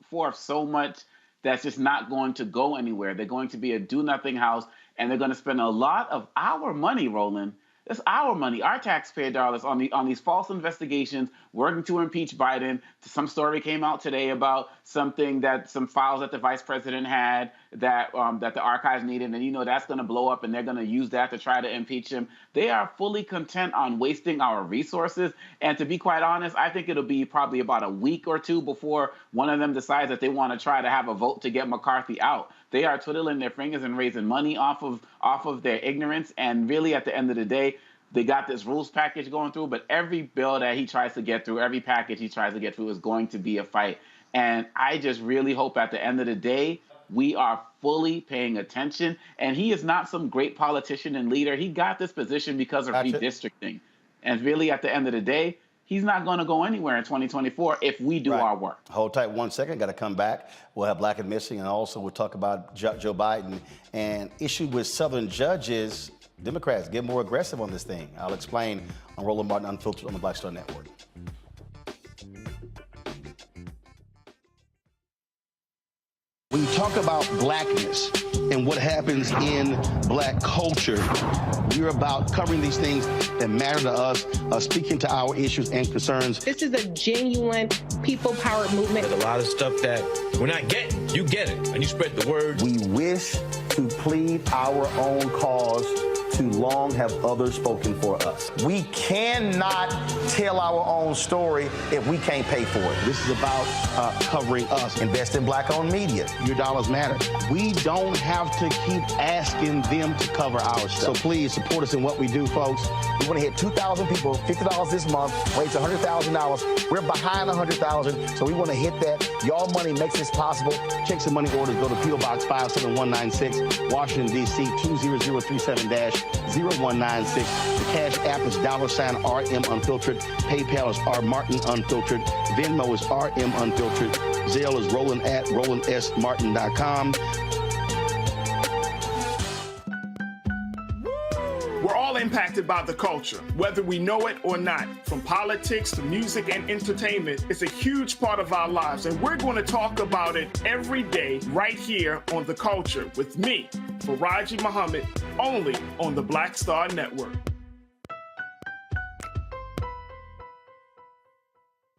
forth so much that's just not going to go anywhere. They're going to be a do-nothing House, and they're going to spend a lot of our money, Roland. It's our money, our taxpayer dollars on these false investigations, working to impeach Biden. Some story came out today about some files that the vice president had that the archives needed, and that's going to blow up, and they're going to use that to try to impeach him. They are fully content on wasting our resources, and to be quite honest, I think it'll be probably about a week or two before one of them decides that they want to try to have a vote to get McCarthy out. They are twiddling their fingers and raising money off of their ignorance, and really at the end of the day, they got this rules package going through, but every bill that he tries to get through, every package he tries to get through is going to be a fight. And I just really hope at the end of the day, we are fully paying attention. And he is not some great politician and leader. He got this position because of redistricting. And really at the end of the day, he's not going to go anywhere in 2024 if we do our work. Hold tight 1 second. Got to come back. We'll have Black and Missing, and also we'll talk about Joe Biden and issue with Southern judges. Democrats get more aggressive on this thing. I'll explain on Roland Martin Unfiltered on the Black Star Network. When you talk about blackness and what happens in black culture, we're about covering these things that matter to us, speaking to our issues and concerns. This is a genuine people-powered movement. There's a lot of stuff that we're not getting. You get it, and you spread the word. We wish to plead our own cause. Too long have others spoken for us. We cannot tell our own story if we can't pay for it. This is about covering us. Invest in black-owned media. Your dollars matter. We don't have to keep asking them to cover our stuff. So please support us in what we do, folks. We want to hit 2,000 people, $50 this month, raise $100,000. We're behind 100,000, so we want to hit that. Y'all money makes this possible. Check some money orders. Go to P.O. Box 57196, Washington, D.C. 20037-0196. The Cash App is $RM Unfiltered. PayPal is R Martin Unfiltered. Venmo is RM Unfiltered. Zelle is Roland at RolandSMartin.com. We're all impacted by the culture, whether we know it or not. From politics to music and entertainment, it's a huge part of our lives, and we're going to talk about it every day right here on The Culture with me, Faraji Muhammad, only on the Black Star Network.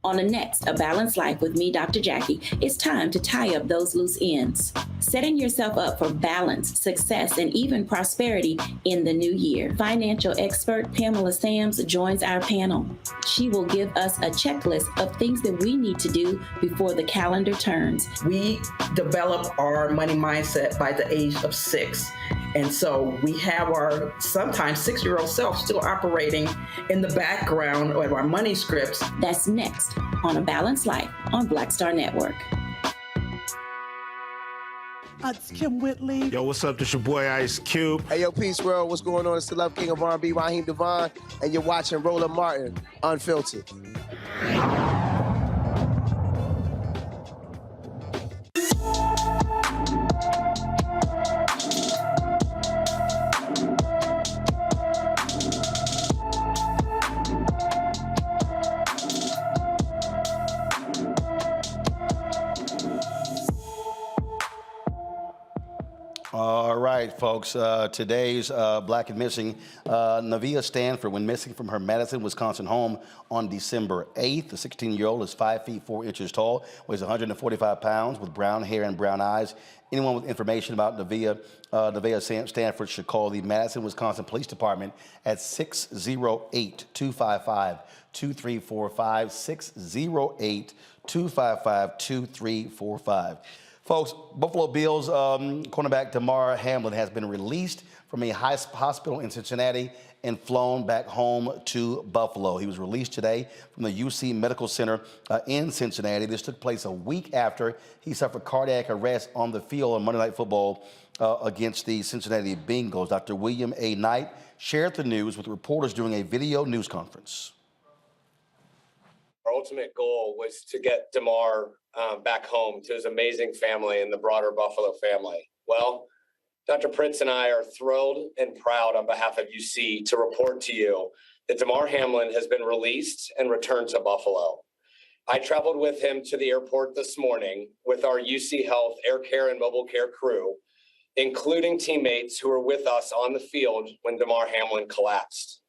On the next A Balanced Life with me, Dr. Jackie, it's time to tie up those loose ends, setting yourself up for balance, success, and even prosperity in the new year. Financial expert Pamela Sams joins our panel. She will give us a checklist of things that we need to do before the calendar turns. We develop our money mindset by the age of 6. And so we have our sometimes 6-year-old self still operating in the background of our money scripts. That's next on A Balanced Life on Black Star Network. It's Kim Whitley. Yo, what's up? This your boy Ice Cube. Hey, yo, Peace World. What's going on? It's the Love King of R&B, Raheem Devon, and you're watching Roland Martin, Unfiltered. All right, folks. Today's Black and Missing. Navia Stanford went missing from her Madison, Wisconsin home on December 8th. The 16-year-old is 5 feet 4 inches tall, weighs 145 pounds, with brown hair and brown eyes. Anyone with information about Navia Stanford should call the Madison, Wisconsin Police Department at 608-255-2345, 608-255-2345. Folks, Buffalo Bills cornerback Damar Hamlin has been released from a hospital in Cincinnati and flown back home to Buffalo. He was released today from the UC Medical Center in Cincinnati. This took place a week after he suffered cardiac arrest on the field on Monday Night Football against the Cincinnati Bengals. Dr. William A. Knight shared the news with reporters during a video news conference. Our ultimate goal was to get Damar back home to his amazing family and the broader Buffalo family. Well, Dr. Pritz and I are thrilled and proud on behalf of UC to report to you that Damar Hamlin has been released and returned to Buffalo. I traveled with him to the airport this morning with our UC Health Air Care and Mobile Care crew, including teammates who were with us on the field when Damar Hamlin collapsed.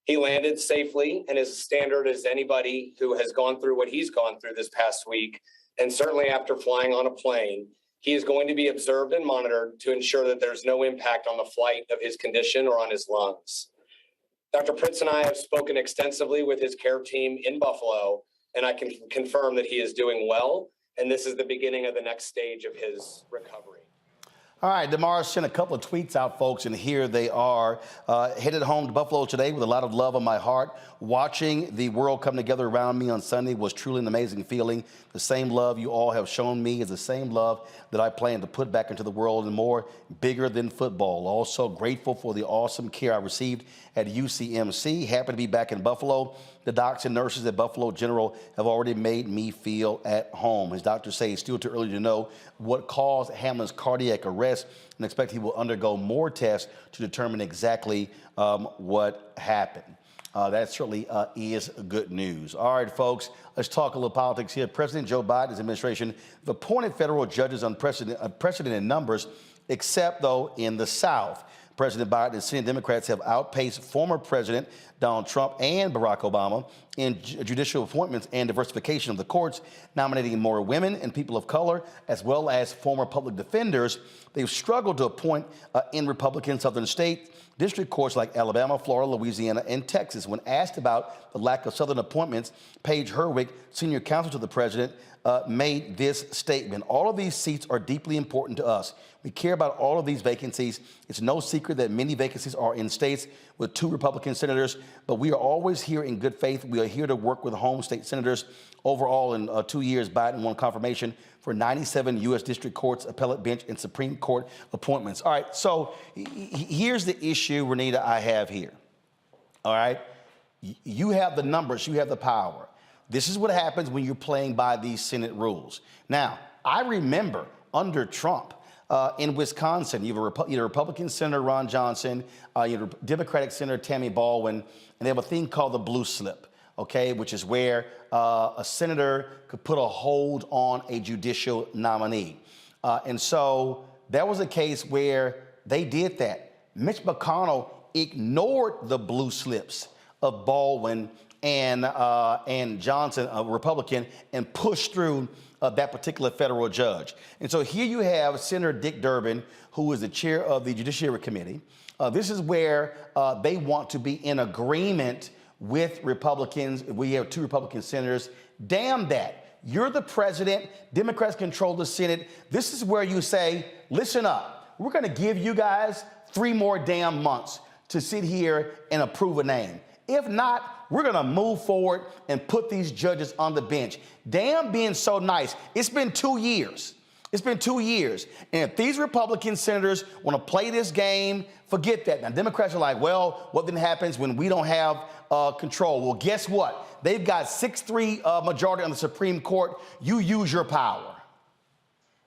He landed safely and is as standard as anybody who has gone through what he's gone through this past week. And certainly after flying on a plane, he is going to be observed and monitored to ensure that there's no impact on the flight of his condition or on his lungs. Dr. Pritz and I have spoken extensively with his care team in Buffalo, and I can confirm that he is doing well, and this is the beginning of the next stage of his recovery. All right, Damar sent a couple of tweets out, folks, and here they are. Headed home to Buffalo today with a lot of love on my heart. Watching the world come together around me on Sunday was truly an amazing feeling. The same love you all have shown me is the same love that I plan to put back into the world, and more, bigger than football. Also grateful for the awesome care I received at UCMC. Happy to be back in Buffalo. The docs and nurses at Buffalo General have already made me feel at home. His doctors say it's still too early to know what caused Hamlin's cardiac arrest and expect he will undergo more tests to determine exactly what happened. That certainly is good news. All right, folks, let's talk a little politics here. President Joe Biden's administration have appointed federal judges unprecedented numbers, except, though, in the South. President Biden and Senate Democrats have outpaced former President Donald Trump and Barack Obama in judicial appointments and diversification of the courts, nominating more women and people of color, as well as former public defenders. They've struggled to appoint in Republican Southern state district courts like Alabama, Florida, Louisiana, and Texas. When asked about the lack of Southern appointments, Paige Herwick, senior counsel to the president, made this statement. All of these seats are deeply important to us. We care about all of these vacancies. It's no secret that many vacancies are in states with 2 Republican senators, but we are always here in good faith. We are here to work with home state senators. Overall, in 2 years, Biden won confirmation for 97 U.S. district courts, appellate bench, and Supreme Court appointments. All right, so here's the issue, Renita, I have here. All right, you have the numbers, you have the power. This is what happens when you're playing by these Senate rules. Now, I remember under Trump, in Wisconsin. You have a Republican Senator Ron Johnson, you have a Democratic Senator Tammy Baldwin, and they have a thing called the blue slip, okay, which is where a senator could put a hold on a judicial nominee. And so that was a case where they did that. Mitch McConnell ignored the blue slips of Baldwin and Johnson, a Republican, and pushed through that particular federal judge. And so here you have Senator Dick Durbin, who is the chair of the Judiciary Committee. This is where they want to be in agreement with Republicans. We have 2 Republican senators. Damn that. You're the president. Democrats control the Senate. This is where you say, listen up. We're going to give you guys 3 more damn months to sit here and approve a name. If not, we're going to move forward and put these judges on the bench. Damn being so nice. It's been 2 years. It's been 2 years. And if these Republican senators want to play this game, forget that. Now, Democrats are like, well, what then happens when we don't have control? Well, guess what? They've got 6-3 majority on the Supreme Court. You use your power.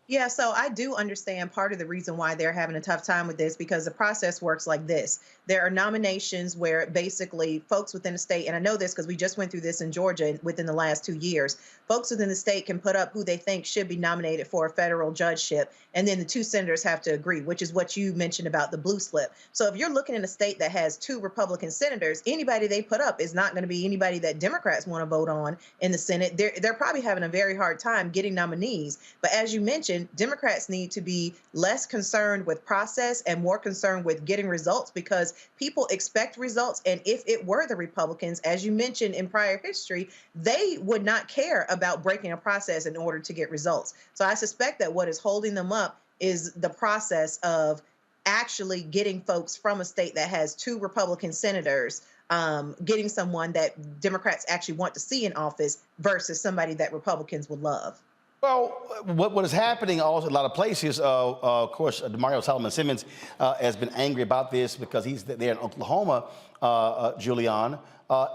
Yeah, so I do understand part of the reason why they're having a tough time with this, because the process works like this. There are nominations where basically folks within the state, and I know this because we just went through this in Georgia within the last 2 years, folks within the state can put up who they think should be nominated for a federal judgeship, and then the 2 senators have to agree, which is what you mentioned about the blue slip. So if you're looking in a state that has 2 Republican senators, anybody they put up is not going to be anybody that Democrats want to vote on in the Senate. They're probably having a very hard time getting nominees. But as you mentioned, Democrats need to be less concerned with process and more concerned with getting results, because people expect results. And if it were the Republicans, as you mentioned in prior history, they would not care about breaking a process in order to get results. So I suspect that what is holding them up is the process of actually getting folks from a state that has 2 Republican senators, getting someone that Democrats actually want to see in office versus somebody that Republicans would love. Well, what is happening also in a lot of places, of course, DeMario Solomon Simmons has been angry about this because he's there in Oklahoma, Julian,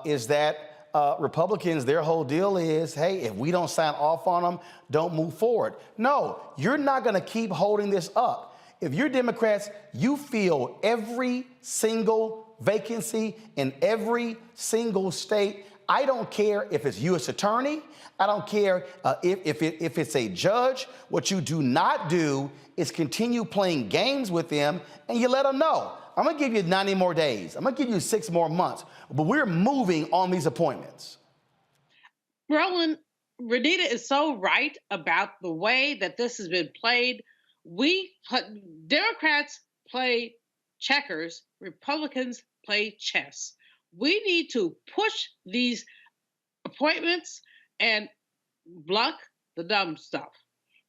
is that Republicans, their whole deal is, hey, if we don't sign off on them, don't move forward. No, you're not going to keep holding this up. If you're Democrats, you fill every single vacancy in every single state. I don't care if it's U.S. attorney. I don't care if it's a judge. What you do not do is continue playing games with them, and you let them know, I'm going to give you 90 more days. I'm going to give you 6 more months. But we're moving on these appointments. Roland, Renita is so right about the way that this has been played. Democrats play checkers, Republicans play chess. We need to push these appointments and block the dumb stuff.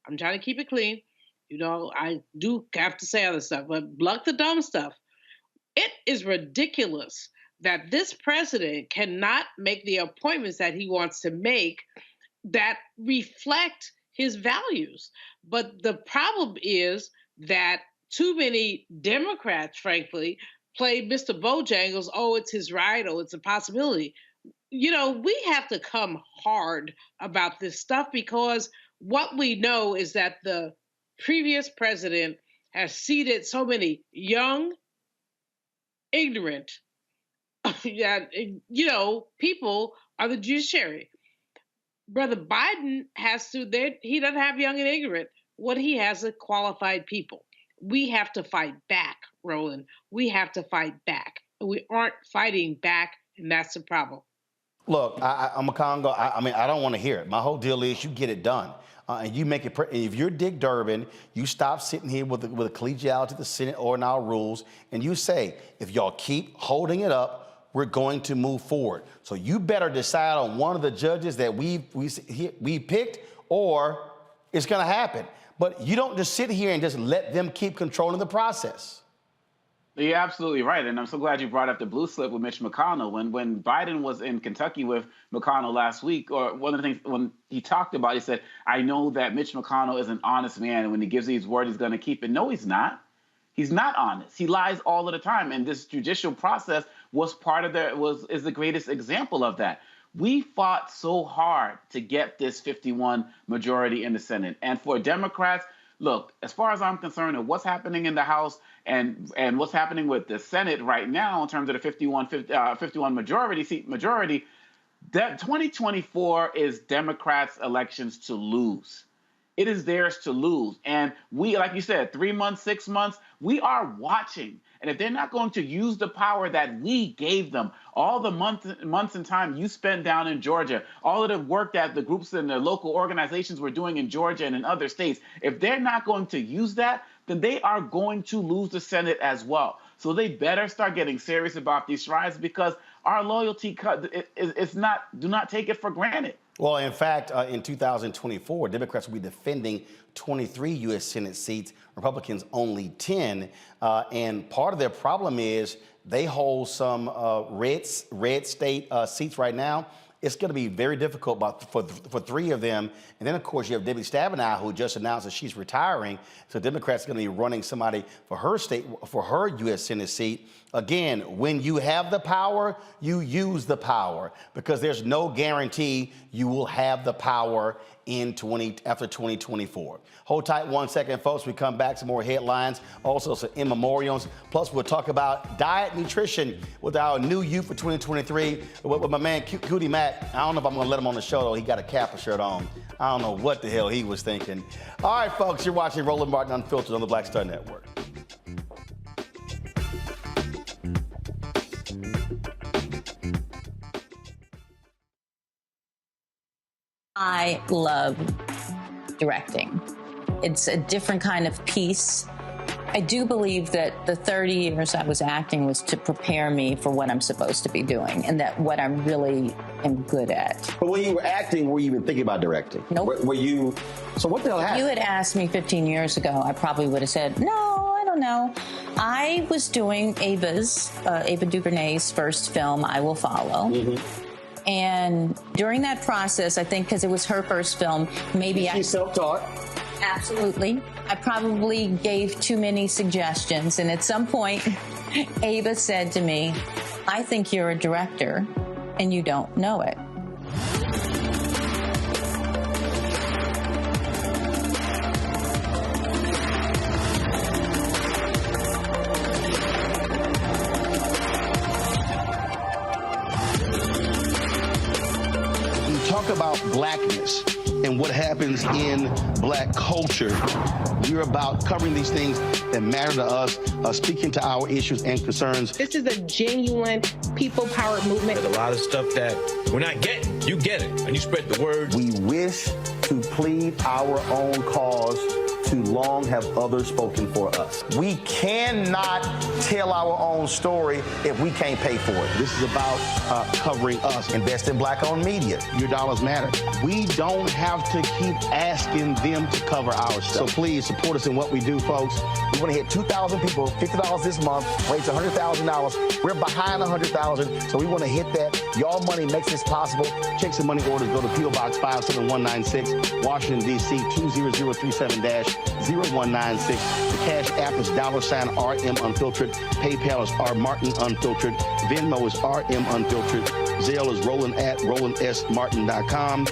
I'm trying to keep it clean. You know, I do have to say other stuff, but block the dumb stuff. It is ridiculous that this president cannot make the appointments that he wants to make that reflect his values. But the problem is that too many Democrats, frankly, play Mr. Bojangles, oh, it's his right, oh, it's a possibility. You know, we have to come hard about this stuff, because what we know is that the previous president has seated so many young, ignorant, people on the judiciary. Brother Biden he doesn't have young and ignorant. What he has is qualified people. We have to fight back, Roland. We have to fight back. We aren't fighting back, and that's the problem. Look, I'm a Congo. I don't want to hear it. My whole deal is you get it done. And you make it. If you're Dick Durbin, you stop sitting here with a collegiality of the Senate or in our rules, and you say, if y'all keep holding it up, we're going to move forward. So you better decide on one of the judges that we picked, or it's going to happen. But you don't just sit here and just let them keep controlling the process. You're absolutely right, and I'm so glad you brought up the blue slip with Mitch McConnell. When Biden was in Kentucky with McConnell last week, or one of the things when he talked about, he said, I know that Mitch McConnell is an honest man, and when he gives these words, he's going to keep it. No, he's not. He's not honest. He lies all of the time, and this judicial process was part of is the greatest example of that. We fought so hard to get this 51 majority in the Senate, and for Democrats, look, as far as I'm concerned, and what's happening in the House and what's happening with the Senate right now in terms of the 51 majority, that 2024 is Democrats' elections to lose. It is theirs to lose. And we, like you said, 3 months, 6 months, we are watching. And if they're not going to use the power that we gave them, all the months and time you spent down in Georgia, all of the work that the groups and the local organizations were doing in Georgia and in other states, if they're not going to use that, then they are going to lose the Senate as well. So they better start getting serious about these strides, because our loyalty is not, do not take it for granted. Well, in fact, in 2024, Democrats will be defending 23 U.S. Senate seats, Republicans only 10. And part of their problem is they hold some red state seats right now. It's going to be very difficult for 3 of them. And then, of course, you have Debbie Stabenow, who just announced that she's retiring. So Democrats are going to be running somebody for her state, for her U.S. Senate seat. Again, when you have the power, you use the power, because there's no guarantee you will have the power after 2024. Hold tight 1 second, folks. We come back, some more headlines, also some in memoriams. Plus, we'll talk about diet nutrition with our new youth for 2023 with my man Cutie Mac. I don't know if I'm going to let him on the show, though. He got a Kappa shirt on. I don't know what the hell he was thinking. All right, folks, you're watching Roland Martin Unfiltered on the Black Star Network. I love directing. It's a different kind of piece. I do believe that the 30 years I was acting was to prepare me for what I'm supposed to be doing, and that what I really am good at. But when you were acting, were you even thinking about directing? Nope. Were you? So what the hell happened? If you had asked me 15 years ago, I probably would have said, no, I don't know. I was doing Ava DuVernay's first film, I Will Follow. Mm-hmm. And during that process, I think because it was her first film, maybe She's self-taught. Absolutely. I probably gave too many suggestions. And at some point, Ava said to me, I think you're a director and you don't know it. Talk about blackness and what happens in black culture. We're about covering these things that matter to us, speaking to our issues and concerns. This is a genuine people-powered movement. There's a lot of stuff that we're not getting. You get it, and you spread the word. We wish to plead our own cause. Too long have others spoken for us. We cannot tell our own story if we can't pay for it. This is about covering us. Invest in black-owned media. Your dollars matter. We don't have to keep asking them to cover our stuff. So please support us in what we do, folks. We want to hit 2,000 people, $50 this month, raise $100,000. We're behind 100,000, so we want to hit that. Y'all money makes this possible. Check some money orders. Go to P.O. Box 57196, Washington, D.C. 20037-0196. The Cash App is $RM Unfiltered. PayPal is R Martin Unfiltered. Venmo is RM Unfiltered. Zelle is Roland at RolandSMartin.com.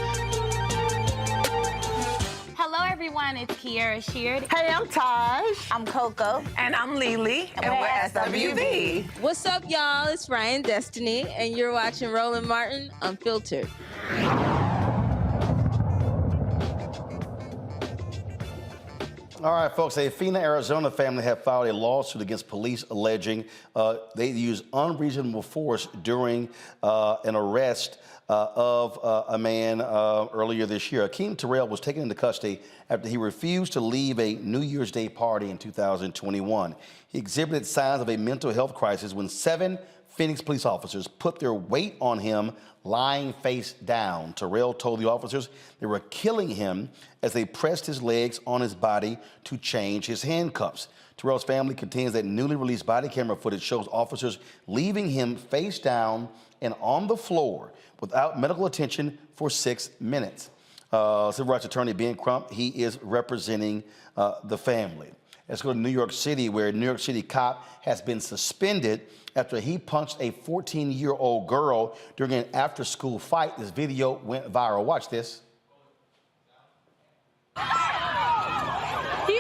Hello, everyone. It's Kiara Sheard. Hey, I'm Taj. I'm Coco. And I'm Lily. And we're SWV. What's up, y'all? It's Ryan Destiny, and you're watching Roland Martin Unfiltered. All right, folks, a Phoenix, Arizona family have filed a lawsuit against police alleging they used unreasonable force during an arrest of a man earlier this year. Hakeem Terrell was taken into custody after he refused to leave a New Year's Day party in 2021. He exhibited signs of a mental health crisis when 7 Phoenix police officers put their weight on him lying face down. Terrell told the officers they were killing him as they pressed his legs on his body to change his handcuffs. Terrell's family contends that newly released body camera footage shows officers leaving him face down and on the floor without medical attention for 6 minutes. Civil rights attorney Ben Crump, he is representing the family. Let's go to New York City, where a New York City cop has been suspended after he punched a 14-year-old girl during an after-school fight. This video went viral. Watch this. He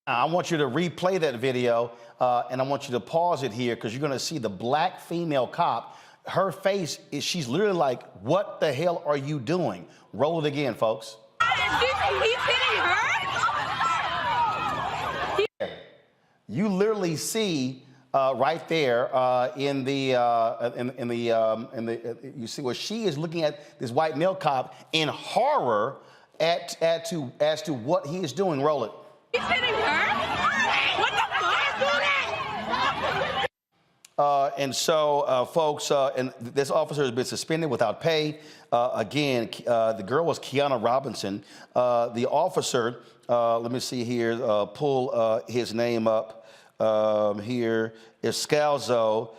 I want you to replay that video, and I want you to pause it here because you're going to see the black female cop. Her face is, she's literally like, what the hell are you doing? Roll it again, folks. He's hitting her? You literally see right there in the you see where she is looking at this white male cop in horror as to what he is doing. Roll it. He's hitting her? What the fuck? And so, folks, and this officer has been suspended without pay. Again, the girl was Kiana Robinson. The officer, let me see here, pull his name up here, is Scalzo.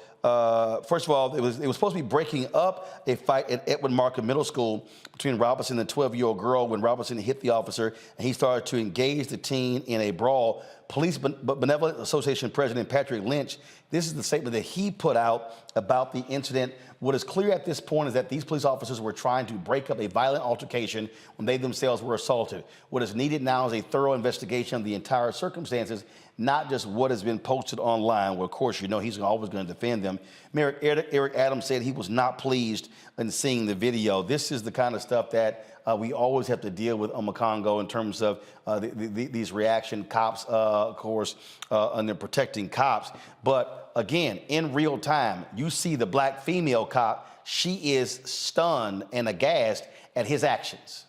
First of all, it was supposed to be breaking up a fight at Edwin Markham Middle School between Robinson and a 12-year-old girl when Robinson hit the officer and he started to engage the teen in a brawl. Police Benevolent Association President Patrick Lynch, this is the statement that he put out about the incident. What is clear at this point is that these police officers were trying to break up a violent altercation when they themselves were assaulted. What is needed now is a thorough investigation of the entire circumstances, not just what has been posted online. Well, of course, you know he's always going to defend them. Mayor Eric Adams said he was not pleased in seeing the video. This is the kind of stuff that we always have to deal with on Congo in terms of these reaction cops, of course, and they're protecting cops. But again, in real time, you see the black female cop. She is stunned and aghast at his actions.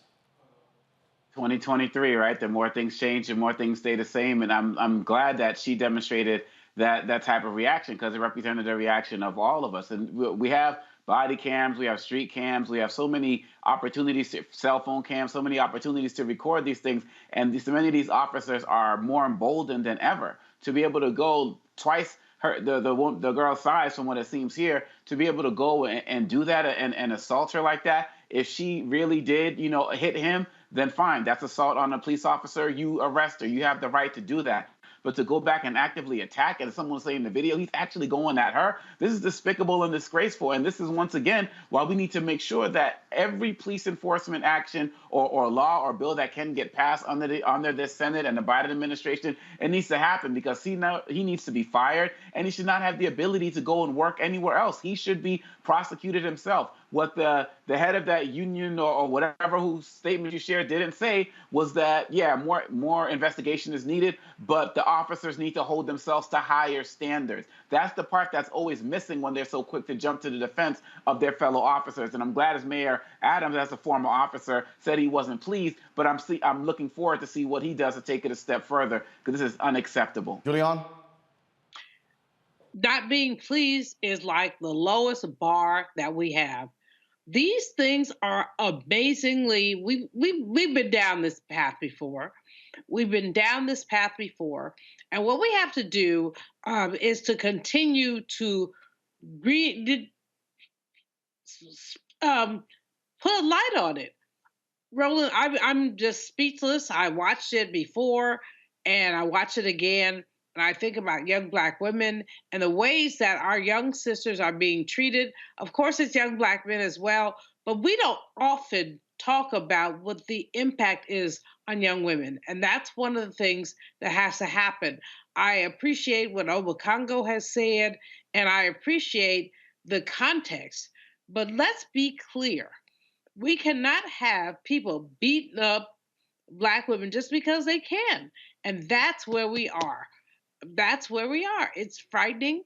2023, right? The more things change, the more things stay the same. And I'm glad that she demonstrated that type of reaction because it represented the reaction of all of us. And we have body cams, we have street cams, we have so many opportunities, cell phone cams, so many opportunities to record these things. And so many of these officers are more emboldened than ever to be able to go twice the girl's size from what it seems here, to be able to go and do that and assault her like that. If she really did, hit him, then fine. That's assault on a police officer. You arrest her. You have the right to do that. But to go back and actively attack, and someone saying in the video, he's actually going at her. This is despicable and disgraceful. And this is, once again, why we need to make sure that every police enforcement action or law or bill that can get passed under the Senate and the Biden administration, it needs to happen because he needs to be fired and he should not have the ability to go and work anywhere else. He should be prosecuted himself. What the head of that union or whatever whose statement you shared didn't say was that, yeah, more investigation is needed, but the officers need to hold themselves to higher standards. That's the part that's always missing when they're so quick to jump to the defense of their fellow officers. And I'm glad as Mayor Adams, as a former officer, said he wasn't pleased, but I'm looking forward to see what he does to take it a step further because this is unacceptable. Julian? Not being pleased is like the lowest bar that we have. These things are amazingly, we've been down this path before. And what we have to do is to continue to put a light on it. Roland, I'm just speechless. I watched it before and I watch it again. And I think about young Black women and the ways that our young sisters are being treated. Of course, it's young Black men as well, but we don't often talk about what the impact is on young women. And that's one of the things that has to happen. I appreciate what Congo has said, and I appreciate the context. But let's be clear. We cannot have people beating up Black women just because they can. And that's where we are. That's where we are. It's frightening.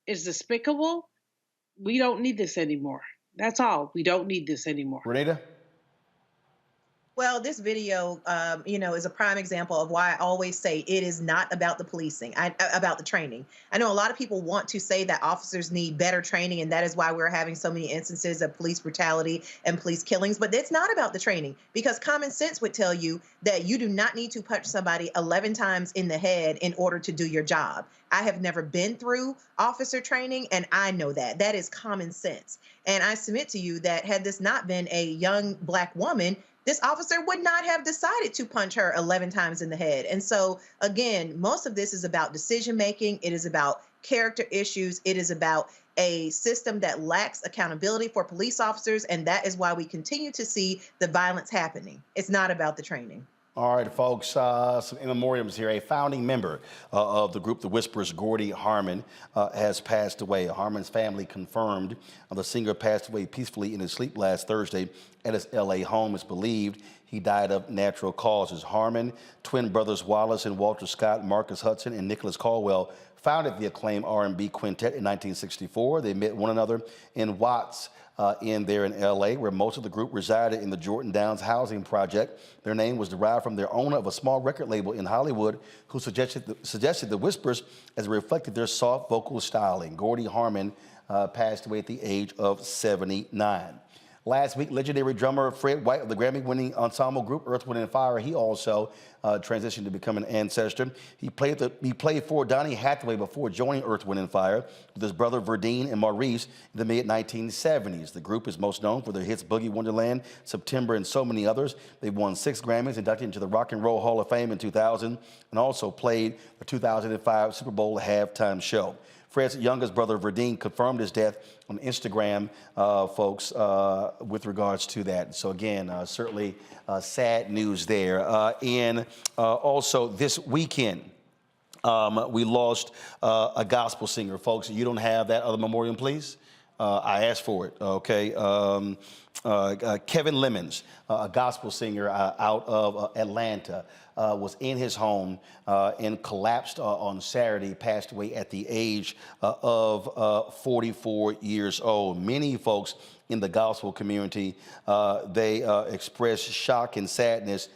It's despicable. We don't need this anymore. That's all. We don't need this anymore. Renita? Well, this video, is a prime example of why I always say it is not about the policing, about the training. I know a lot of people want to say that officers need better training, and that is why we're having so many instances of police brutality and police killings. But it's not about the training, because common sense would tell you that you do not need to punch somebody 11 times in the head in order to do your job. I have never been through officer training, and I know that. That is common sense. And I submit to you that had this not been a young Black woman, this officer would not have decided to punch her 11 times in the head. And so, again, most of this is about decision making. It is about character issues. It is about a system that lacks accountability for police officers. And that is why we continue to see the violence happening. It's not about the training. All right, folks, some in memoriams here. A founding member of the group The Whispers, Gordy Harmon, has passed away. Harmon's family confirmed the singer passed away peacefully in his sleep last Thursday at his L.A. home. It's believed he died of natural causes. Harmon, twin brothers Wallace and Walter Scott, Marcus Hudson, and Nicholas Caldwell founded the acclaimed R&B quintet in 1964. They met one another in Watts, in L.A., where most of the group resided in the Jordan Downs housing project. Their name was derived from their owner of a small record label in Hollywood, who suggested the Whispers as it reflected their soft vocal styling. Gordy Harmon passed away at the age of 79. Last week, legendary drummer Fred White of the Grammy-winning ensemble group Earth, Wind & Fire, he also transitioned to become an ancestor. He played for Donny Hathaway before joining Earth, Wind & Fire with his brother Verdine and Maurice in the mid-1970s. The group is most known for their hits Boogie Wonderland, September, and so many others. They won 6 Grammys, inducted into the Rock and Roll Hall of Fame in 2000, and also played the 2005 Super Bowl halftime show. Fred's youngest brother, Verdine, confirmed his death on Instagram, folks, with regards to that. So again, certainly sad news there. And also this weekend, we lost a gospel singer. Folks, you don't have that other memorial, please? I asked for it, okay? Kevin Lemons, a gospel singer out of Atlanta, was in his home and collapsed on Saturday, passed away at the age of 44 years old. Many folks in the gospel community, they expressed shock and sadness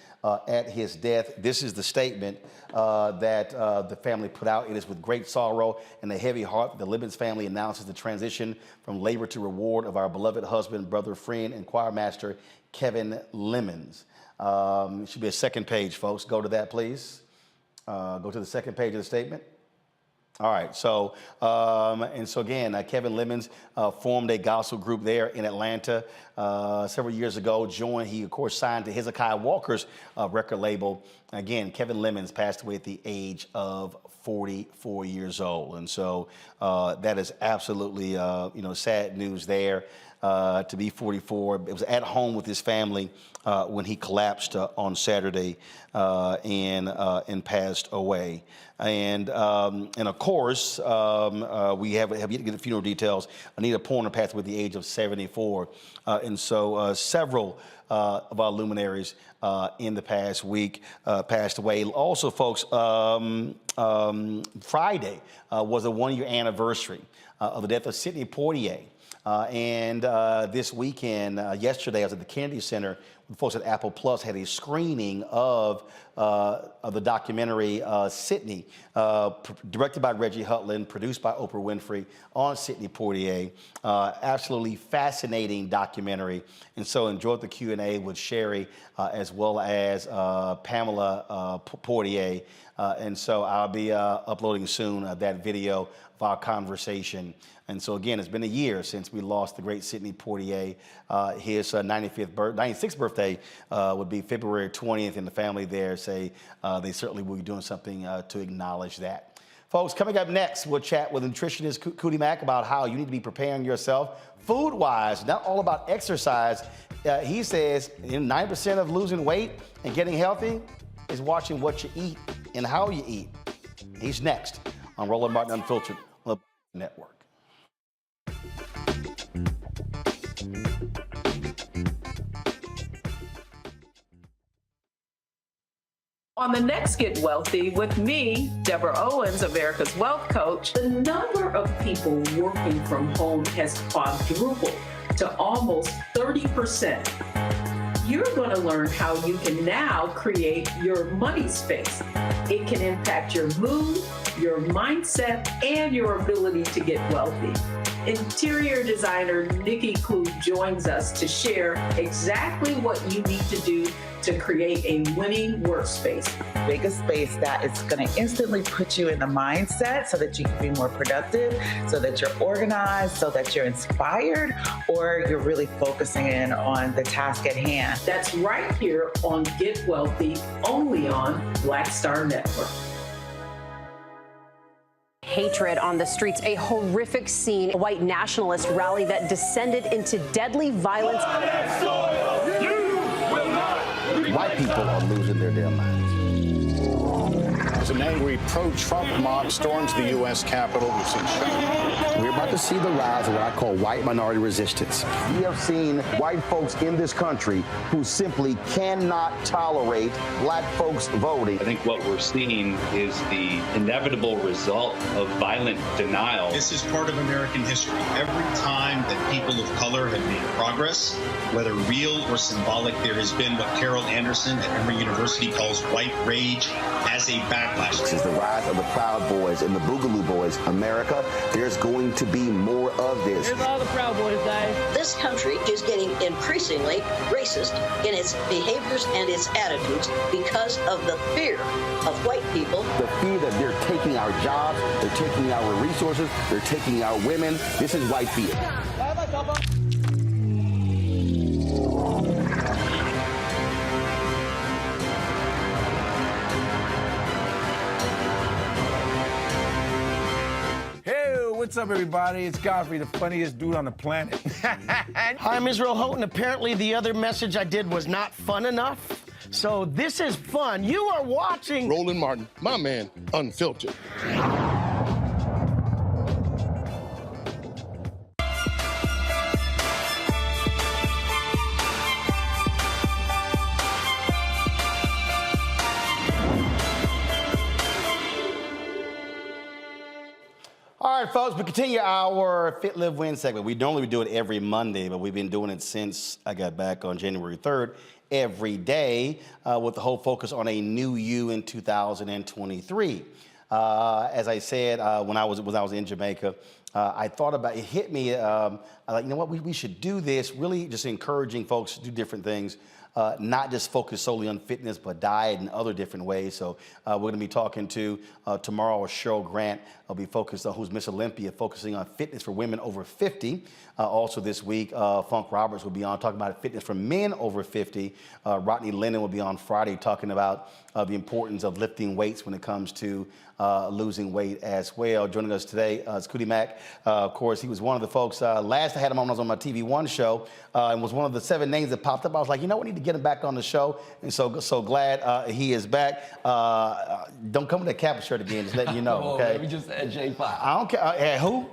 at his death. This is the statement that the family put out. It is with great sorrow and a heavy heart that the Lemons family announces the transition from labor to reward of our beloved husband, brother, friend, and choir master, Kevin Lemons. It should be a second page, folks. Go to that, please. Go to the second page of the statement. All right, so, again, Kevin Lemons formed a gospel group there in Atlanta several years ago. He, of course, signed to Hezekiah Walker's record label. Again, Kevin Lemons passed away at the age of 44 years old. And so that is absolutely, sad news there. To be 44. It was at home with his family when he collapsed on Saturday and passed away. And of course, we have yet to get the funeral details. Anita Porter passed away at the age of 74. And so several of our luminaries in the past week passed away. Also, folks, Friday was a one-year anniversary of the death of Sidney Poitier. And this weekend, yesterday, I was at the Kennedy Center. The folks at Apple Plus had a screening of the documentary Sidney, directed by Reggie Hutland, produced by Oprah Winfrey, on Sidney Poitier. Absolutely fascinating documentary. And so enjoyed the Q&A with Sherry as well as Pamela Poitier. And so I'll be uploading soon that video of our conversation. And so, again, it's been a year since we lost the great Sidney Poitier. His 96th birthday would be February 20th, and the family there say they certainly will be doing something to acknowledge that. Folks, coming up next, we'll chat with nutritionist Cootie Mack about how you need to be preparing yourself food-wise, not all about exercise. He says 9% of losing weight and getting healthy is watching what you eat and how you eat. He's next on Roland Martin Unfiltered on the network. On the next Get Wealthy with me, Deborah Owens, America's Wealth Coach, the number of people working from home has quadrupled to almost 30%. You're going to learn how you can now create your money space. It can impact your mood, your mindset, and your ability to get wealthy. Interior designer Nikki Klug joins us to share exactly what you need to do to create a winning workspace. Make a space that is going to instantly put you in the mindset so that you can be more productive, so that you're organized, so that you're inspired, or you're really focusing in on the task at hand. That's right here on Get Wealthy, only on Black Star Network. Hatred on the streets, a horrific scene, a white nationalist rally that descended into deadly violence. White people are losing their damn minds. As an angry pro-Trump mob storms the U.S. Capitol, we've seen shooting. We're about to see the rise of what I call white minority resistance. We have seen white folks in this country who simply cannot tolerate black folks voting. I think what we're seeing is the inevitable result of violent denial. This is part of American history. Every time that people of color have made progress, whether real or symbolic, there has been what Carol Anderson at Emory University calls white rage as a backlash. This is the rise of the Proud Boys and the Boogaloo Boys. America, there's going to be more of this. Here's all the Proud Boys, guys. This country is getting increasingly racist in its behaviors and its attitudes because of the fear of white people. The fear that they're taking our jobs, they're taking our resources, they're taking our women. This is white fear. What's up, everybody? It's Godfrey, the funniest dude on the planet. Hi, I'm Israel Houghton. Apparently, the other message I did was not fun enough. So this is fun. You are watching Roland Martin, my man, Unfiltered. All right, folks, we continue our Fit, Live, Win segment. We normally do it every Monday, but we've been doing it since I got back on January 3rd, every day, with the whole focus on a new you in 2023. As I said, when I was in Jamaica, I thought about it. Hit me like, you know what, we should do this. Really, just encouraging folks to do different things. Not just focus solely on fitness, but diet and other different ways. So we're going to be talking to tomorrow Cheryl Grant. I'll be focused on who's Miss Olympia, focusing on fitness for women over 50. Also this week, Funk Roberts will be on talking about fitness for men over 50. Rodney Lennon will be on Friday talking about the importance of lifting weights when it comes to losing weight as well. Joining us today is Cootie Mack. Of course, he was one of the folks, last I had him on, I was on my TV One show, and was one of the 7 names that popped up. I was like, you know, we need to get him back on the show. And so glad he is back. Don't come with that Kappa shirt again, just letting you know, okay? We just said J5. I don't care. Who?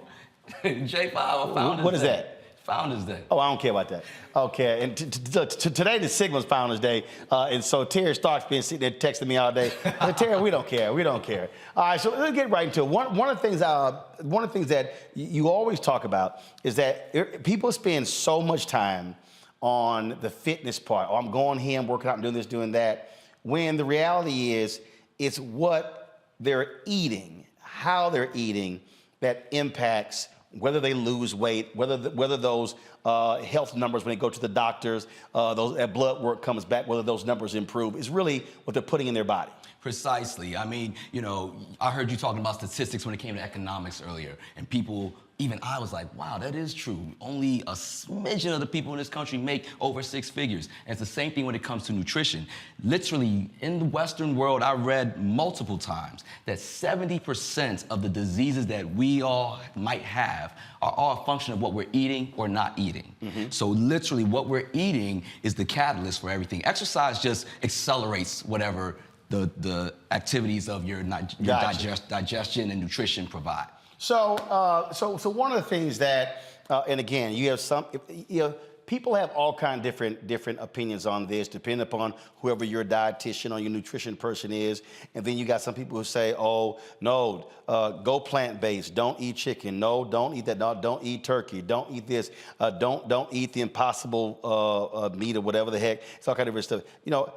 J5 or Founders Day. What is that? Founders Day. Oh, I don't care about that. Okay, and today the Sigma's Founders Day, and so Terry Stark's been sitting there texting me all day. Terry, we don't care. We don't care. All right, so let's get right into it. One of the things that you always talk about is that people spend so much time on the fitness part. Oh, I'm going here, I'm working out, I'm doing this, doing that. When the reality is, it's what they're eating, how they're eating, that impacts whether they lose weight, whether those health numbers when they go to the doctors, that blood work comes back, whether those numbers improve, is really what they're putting in their body. Precisely. I mean, you know, I heard you talking about statistics when it came to economics earlier, and people, even I was like, wow, that is true. Only a smidgen of the people in this country make over 6 figures. And it's the same thing when it comes to nutrition. Literally, in the Western world, I read multiple times that 70% of the diseases that we all might have are all a function of what we're eating or not eating. Mm-hmm. So literally, what we're eating is the catalyst for everything. Exercise just accelerates whatever the activities of your digestion and nutrition provide. So one of the things that, and again, you have people have all kinds of different opinions on this, depending upon whoever your dietitian or your nutrition person is. And then you got some people who say, oh, no, go plant-based. Don't eat chicken. No, don't eat that. No, don't eat turkey. Don't eat this. Don't eat the impossible meat or whatever the heck. It's all kind of different stuff. You know,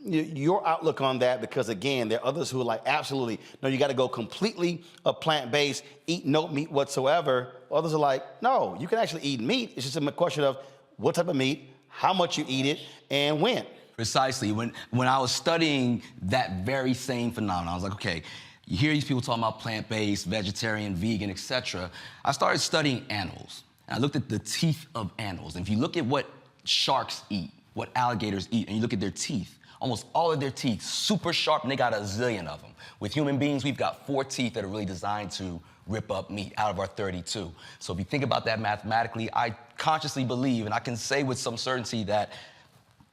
your outlook on that, because, again, there are others who are like, absolutely, no, you got to go completely plant-based, eat no meat whatsoever. Others are like, no, you can actually eat meat. It's just a question of what type of meat, how much you eat it, and when. Precisely. When I was studying that very same phenomenon, I was like, okay, you hear these people talking about plant-based, vegetarian, vegan, etc. I started studying animals. And I looked at the teeth of animals. And if you look at what sharks eat, what alligators eat, and you look at their teeth, almost all of their teeth, super sharp, and they got a zillion of them. With human beings, we've got 4 teeth that are really designed to rip up meat out of our 32. So if you think about that mathematically, I consciously believe, and I can say with some certainty that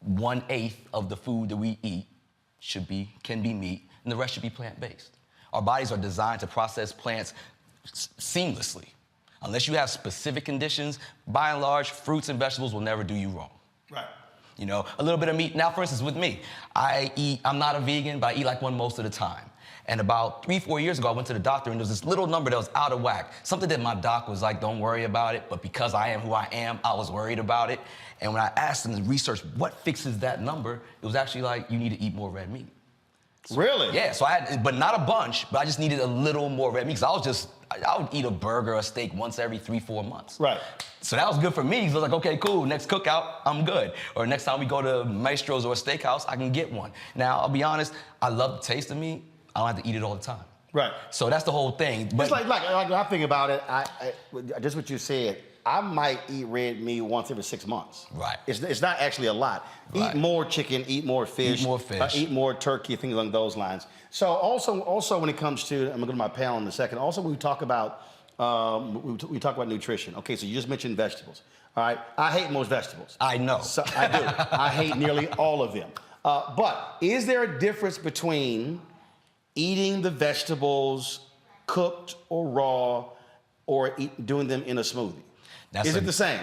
1/8 of the food that we eat can be meat, and the rest should be plant-based. Our bodies are designed to process plants seamlessly. Unless you have specific conditions, by and large, fruits and vegetables will never do you wrong. Right. You know, a little bit of meat. Now, for instance, with me, I'm not a vegan, but I eat like one most of the time. And about 3-4 years ago, I went to the doctor, and there was this little number that was out of whack. Something that my doc was like, don't worry about it. But because I am who I am, I was worried about it. And when I asked him to research what fixes that number, it was actually like, you need to eat more red meat. Really? Yeah, so but not a bunch, but I just needed a little more red meat. Because I would eat a burger or a steak once every 3-4 months. Right. So that was good for me, because I was like, okay, cool, next cookout, I'm good. Or next time we go to Maestro's or a steakhouse, I can get one. Now, I'll be honest, I love the taste of meat. I don't have to eat it all the time. Right. So that's the whole thing. But it's like when I think about it, just what you said, I might eat red meat once every 6 months. Right. It's not actually a lot. Right. Eat more chicken, eat more fish. Eat more fish. Eat more turkey, things along those lines. So also when it comes to, I'm going to go to my panel in a second, also when we talk about, we talk about nutrition. Okay, so you just mentioned vegetables. All right, I hate most vegetables. I know. So, I do. I hate nearly all of them. But is there a difference between eating the vegetables cooked or raw, or doing them in a smoothie? Is it the same?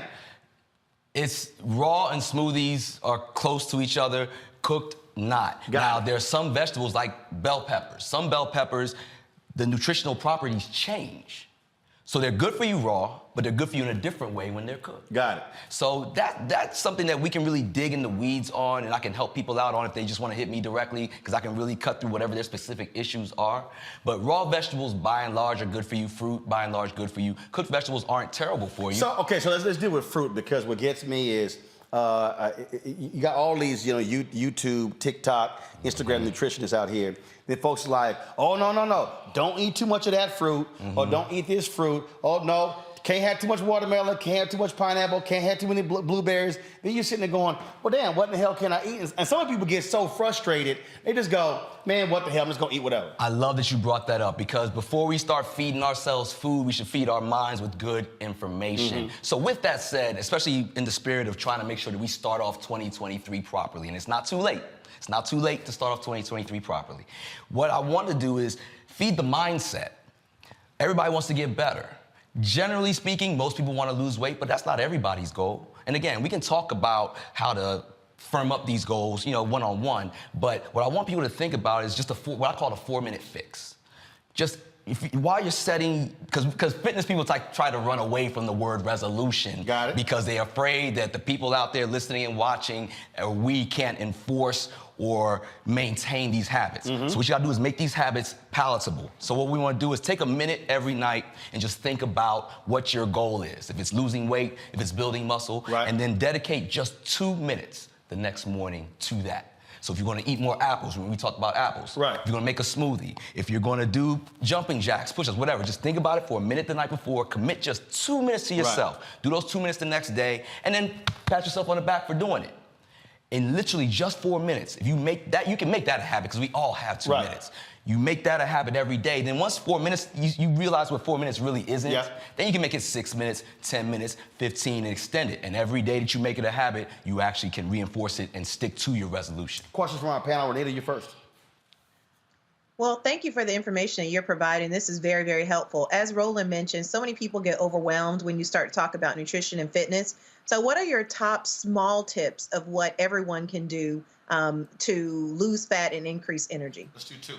It's raw, and smoothies are close to each other. Cooked, not. Now, there's some vegetables like bell peppers. Some bell peppers, the nutritional properties change. So they're good for you raw, but they're good for you in a different way when they're cooked. Got it. So that's something that we can really dig in the weeds on, and I can help people out on if they just want to hit me directly, because I can really cut through whatever their specific issues are. But raw vegetables, by and large, are good for you. Fruit, by and large, good for you. Cooked vegetables aren't terrible for you. So let's deal with fruit, because what gets me is you got all these, YouTube, TikTok, Instagram nutritionists out here. Then folks are like, oh, no, don't eat too much of that fruit, or don't eat this fruit. Oh, no, can't have too much watermelon, can't have too much pineapple, can't have too many blueberries. Then you're sitting there going, well, damn, what in the hell can I eat? And some people get so frustrated, they just go, man, what the hell, I'm just gonna eat whatever. I love that you brought that up, because before we start feeding ourselves food, we should feed our minds with good information. So with that said, especially in the spirit of trying to make sure that we start off 2023 properly, and it's not too late. It's not too late to start off 2023 properly. What I want to do is feed the mindset. Everybody wants to get better. Generally speaking, most people want to lose weight, but that's not everybody's goal. And again, we can talk about how to firm up these goals, one-on-one, but what I want people to think about is just what I call a 4-minute fix. Just while you're setting, because fitness people try to run away from the word resolution. Got it. Because they're afraid that the people out there listening and watching, we can't enforce or maintain these habits. So what you gotta do is make these habits palatable. So what we wanna do is take a minute every night and just think about what your goal is. If it's losing weight, if it's building muscle, and then dedicate just 2 minutes the next morning to that. So if you're gonna eat more apples, when we talk about apples, if you're gonna make a smoothie, if you're gonna do jumping jacks, push-ups, whatever, just think about it for a minute the night before, commit just 2 minutes to yourself. Do those 2 minutes the next day, and then pat yourself on the back for doing it. In literally just 4 minutes, if you make that, you can make that a habit, because we all have 2 minutes. You make that a habit every day. Then once 4 minutes, you realize what 4 minutes really isn't. Then you can make it 6 minutes, 10 minutes, 15, and extend it. And every day that you make it a habit, you actually can reinforce it and stick to your resolution. Questions from our panel. Renita, you first. Well, thank you for the information that you're providing. This is very, very helpful. As Roland mentioned, so many people get overwhelmed when you start to talk about nutrition and fitness. So what are your top small tips of what everyone can do to lose fat and increase energy? Let's do 2.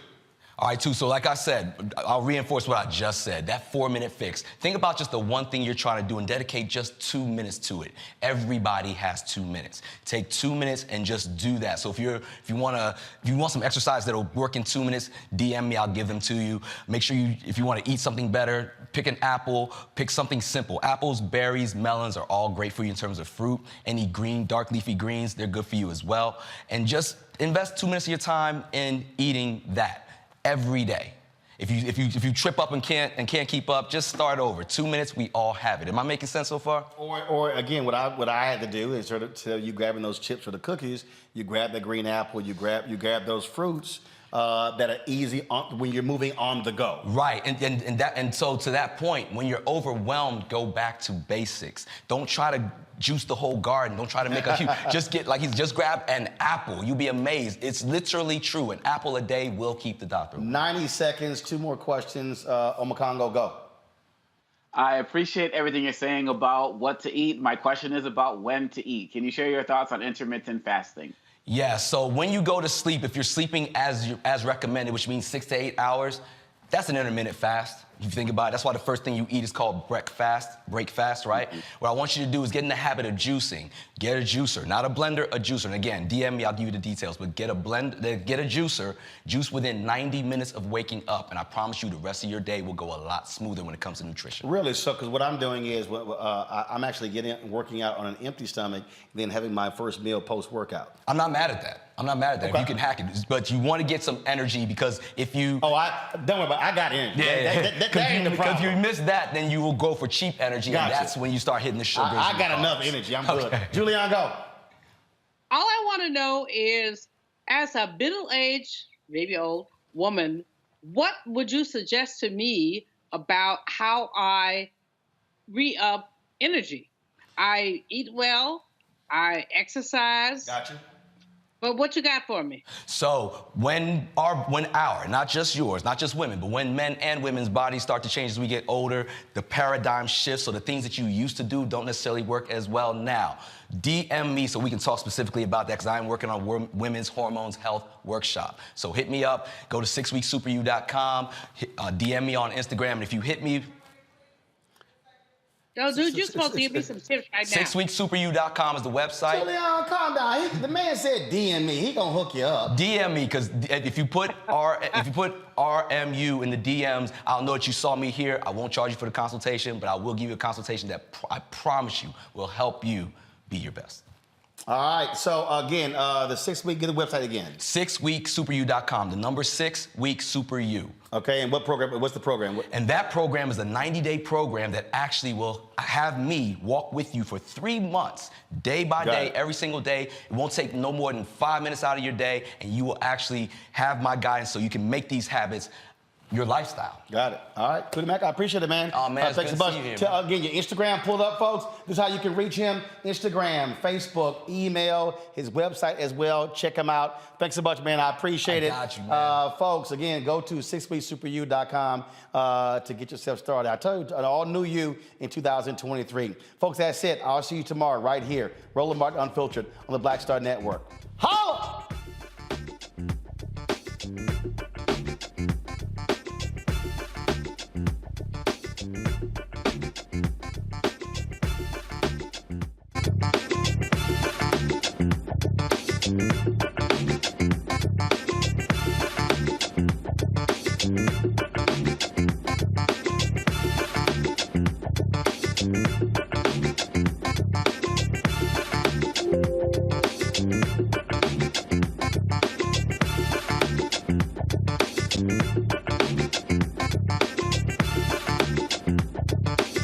All right, 2. So like I said, I'll reinforce what I just said, that 4-minute fix. Think about just the one thing you're trying to do and dedicate just 2 minutes to it. Everybody has 2 minutes. Take 2 minutes and just do that. So if you want some exercise that'll work in 2 minutes, DM me, I'll give them to you. Make sure if you want to eat something better, pick an apple, pick something simple. Apples, berries, melons are all great for you in terms of fruit. Any green, dark leafy greens, they're good for you as well. And just invest 2 minutes of your time in eating that. Every day. If you trip up and can't keep up, just start over. 2 minutes, we all have it. Am I making sense so far? Or again, what I had to do is sort of tell you grabbing those chips or the cookies, you grab the green apple, you grab those fruits, that are easy when you're moving on the go. Right, and so to that point, when you're overwhelmed, go back to basics. Don't try to juice the whole garden. Don't try to make a huge, just grab an apple. You'll be amazed. It's literally true. An apple a day will keep the doctor away. 90 seconds, 2 more questions. Omakongo, go. I appreciate everything you're saying about what to eat. My question is about when to eat. Can you share your thoughts on intermittent fasting? Yeah, so when you go to sleep, if you're sleeping as recommended, which means 6 to 8 hours, that's an intermittent fast. If you think about it, that's why the first thing you eat is called break fast, right? What I want you to do is get in the habit of juicing. Get a juicer, not a blender, a juicer. And again, DM me, I'll give you the details, but get a juicer, juice within 90 minutes of waking up, and I promise you the rest of your day will go a lot smoother when it comes to nutrition. Really? So, because what I'm doing is I'm actually working out on an empty stomach, then having my first meal post-workout. I'm not mad at that. Okay. If you can hack it. But you want to get some energy because if you... don't worry about it. I got energy. Yeah. That ain't the problem. Because if you miss that, then you will go for cheap energy, and that's when you start hitting the sugars. I got enough energy. I'm good. Julianne, go. All I want to know is, as a middle-aged, maybe old woman, what would you suggest to me about how I re-up energy? I eat well. I exercise. Gotcha. But what you got for me? So when our, not just yours, not just women, but when men and women's bodies start to change as we get older, the paradigm shifts, so the things that you used to do don't necessarily work as well now. DM me so we can talk specifically about that, because I'm working on Women's Hormones Health Workshop. So hit me up, go to 6weeksuperyou.com, DM me on Instagram, and if you hit me, No, dude, you're supposed to give me some tips right now. 6weeksuperyou.com is the website. Julianne, calm down. The man said DM me. He gonna hook you up. DM me, because if you put RMU in the DMs, I'll know that you saw me here. I won't charge you for the consultation, but I will give you a consultation that I promise you will help you be your best. All right. So again, the 6 week. Get the website again. 6weeksuperyou.com. The number 6weeksuperyou. Okay. And what program? What's the program? And that program is a 90-day program that actually will have me walk with you for 3 months, day by day, every single day. It won't take no more than 5 minutes out of your day, and you will actually have my guidance so you can make these habits your lifestyle. Got it. All right. Cootie Mac, I appreciate it, man. Oh, man, thanks a bunch. Again, your Instagram pulled up, folks. This is how you can reach him. Instagram, Facebook, email, his website as well. Check him out. Thanks a bunch, man. I appreciate it. Got you, man. Folks, again, go to 6weeksuperyou.com to get yourself started. I tell you, an all new you in 2023. Folks, that's it. I'll see you tomorrow right here. Roland Martin Unfiltered on the Black Star Network. Holla!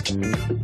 Thank you.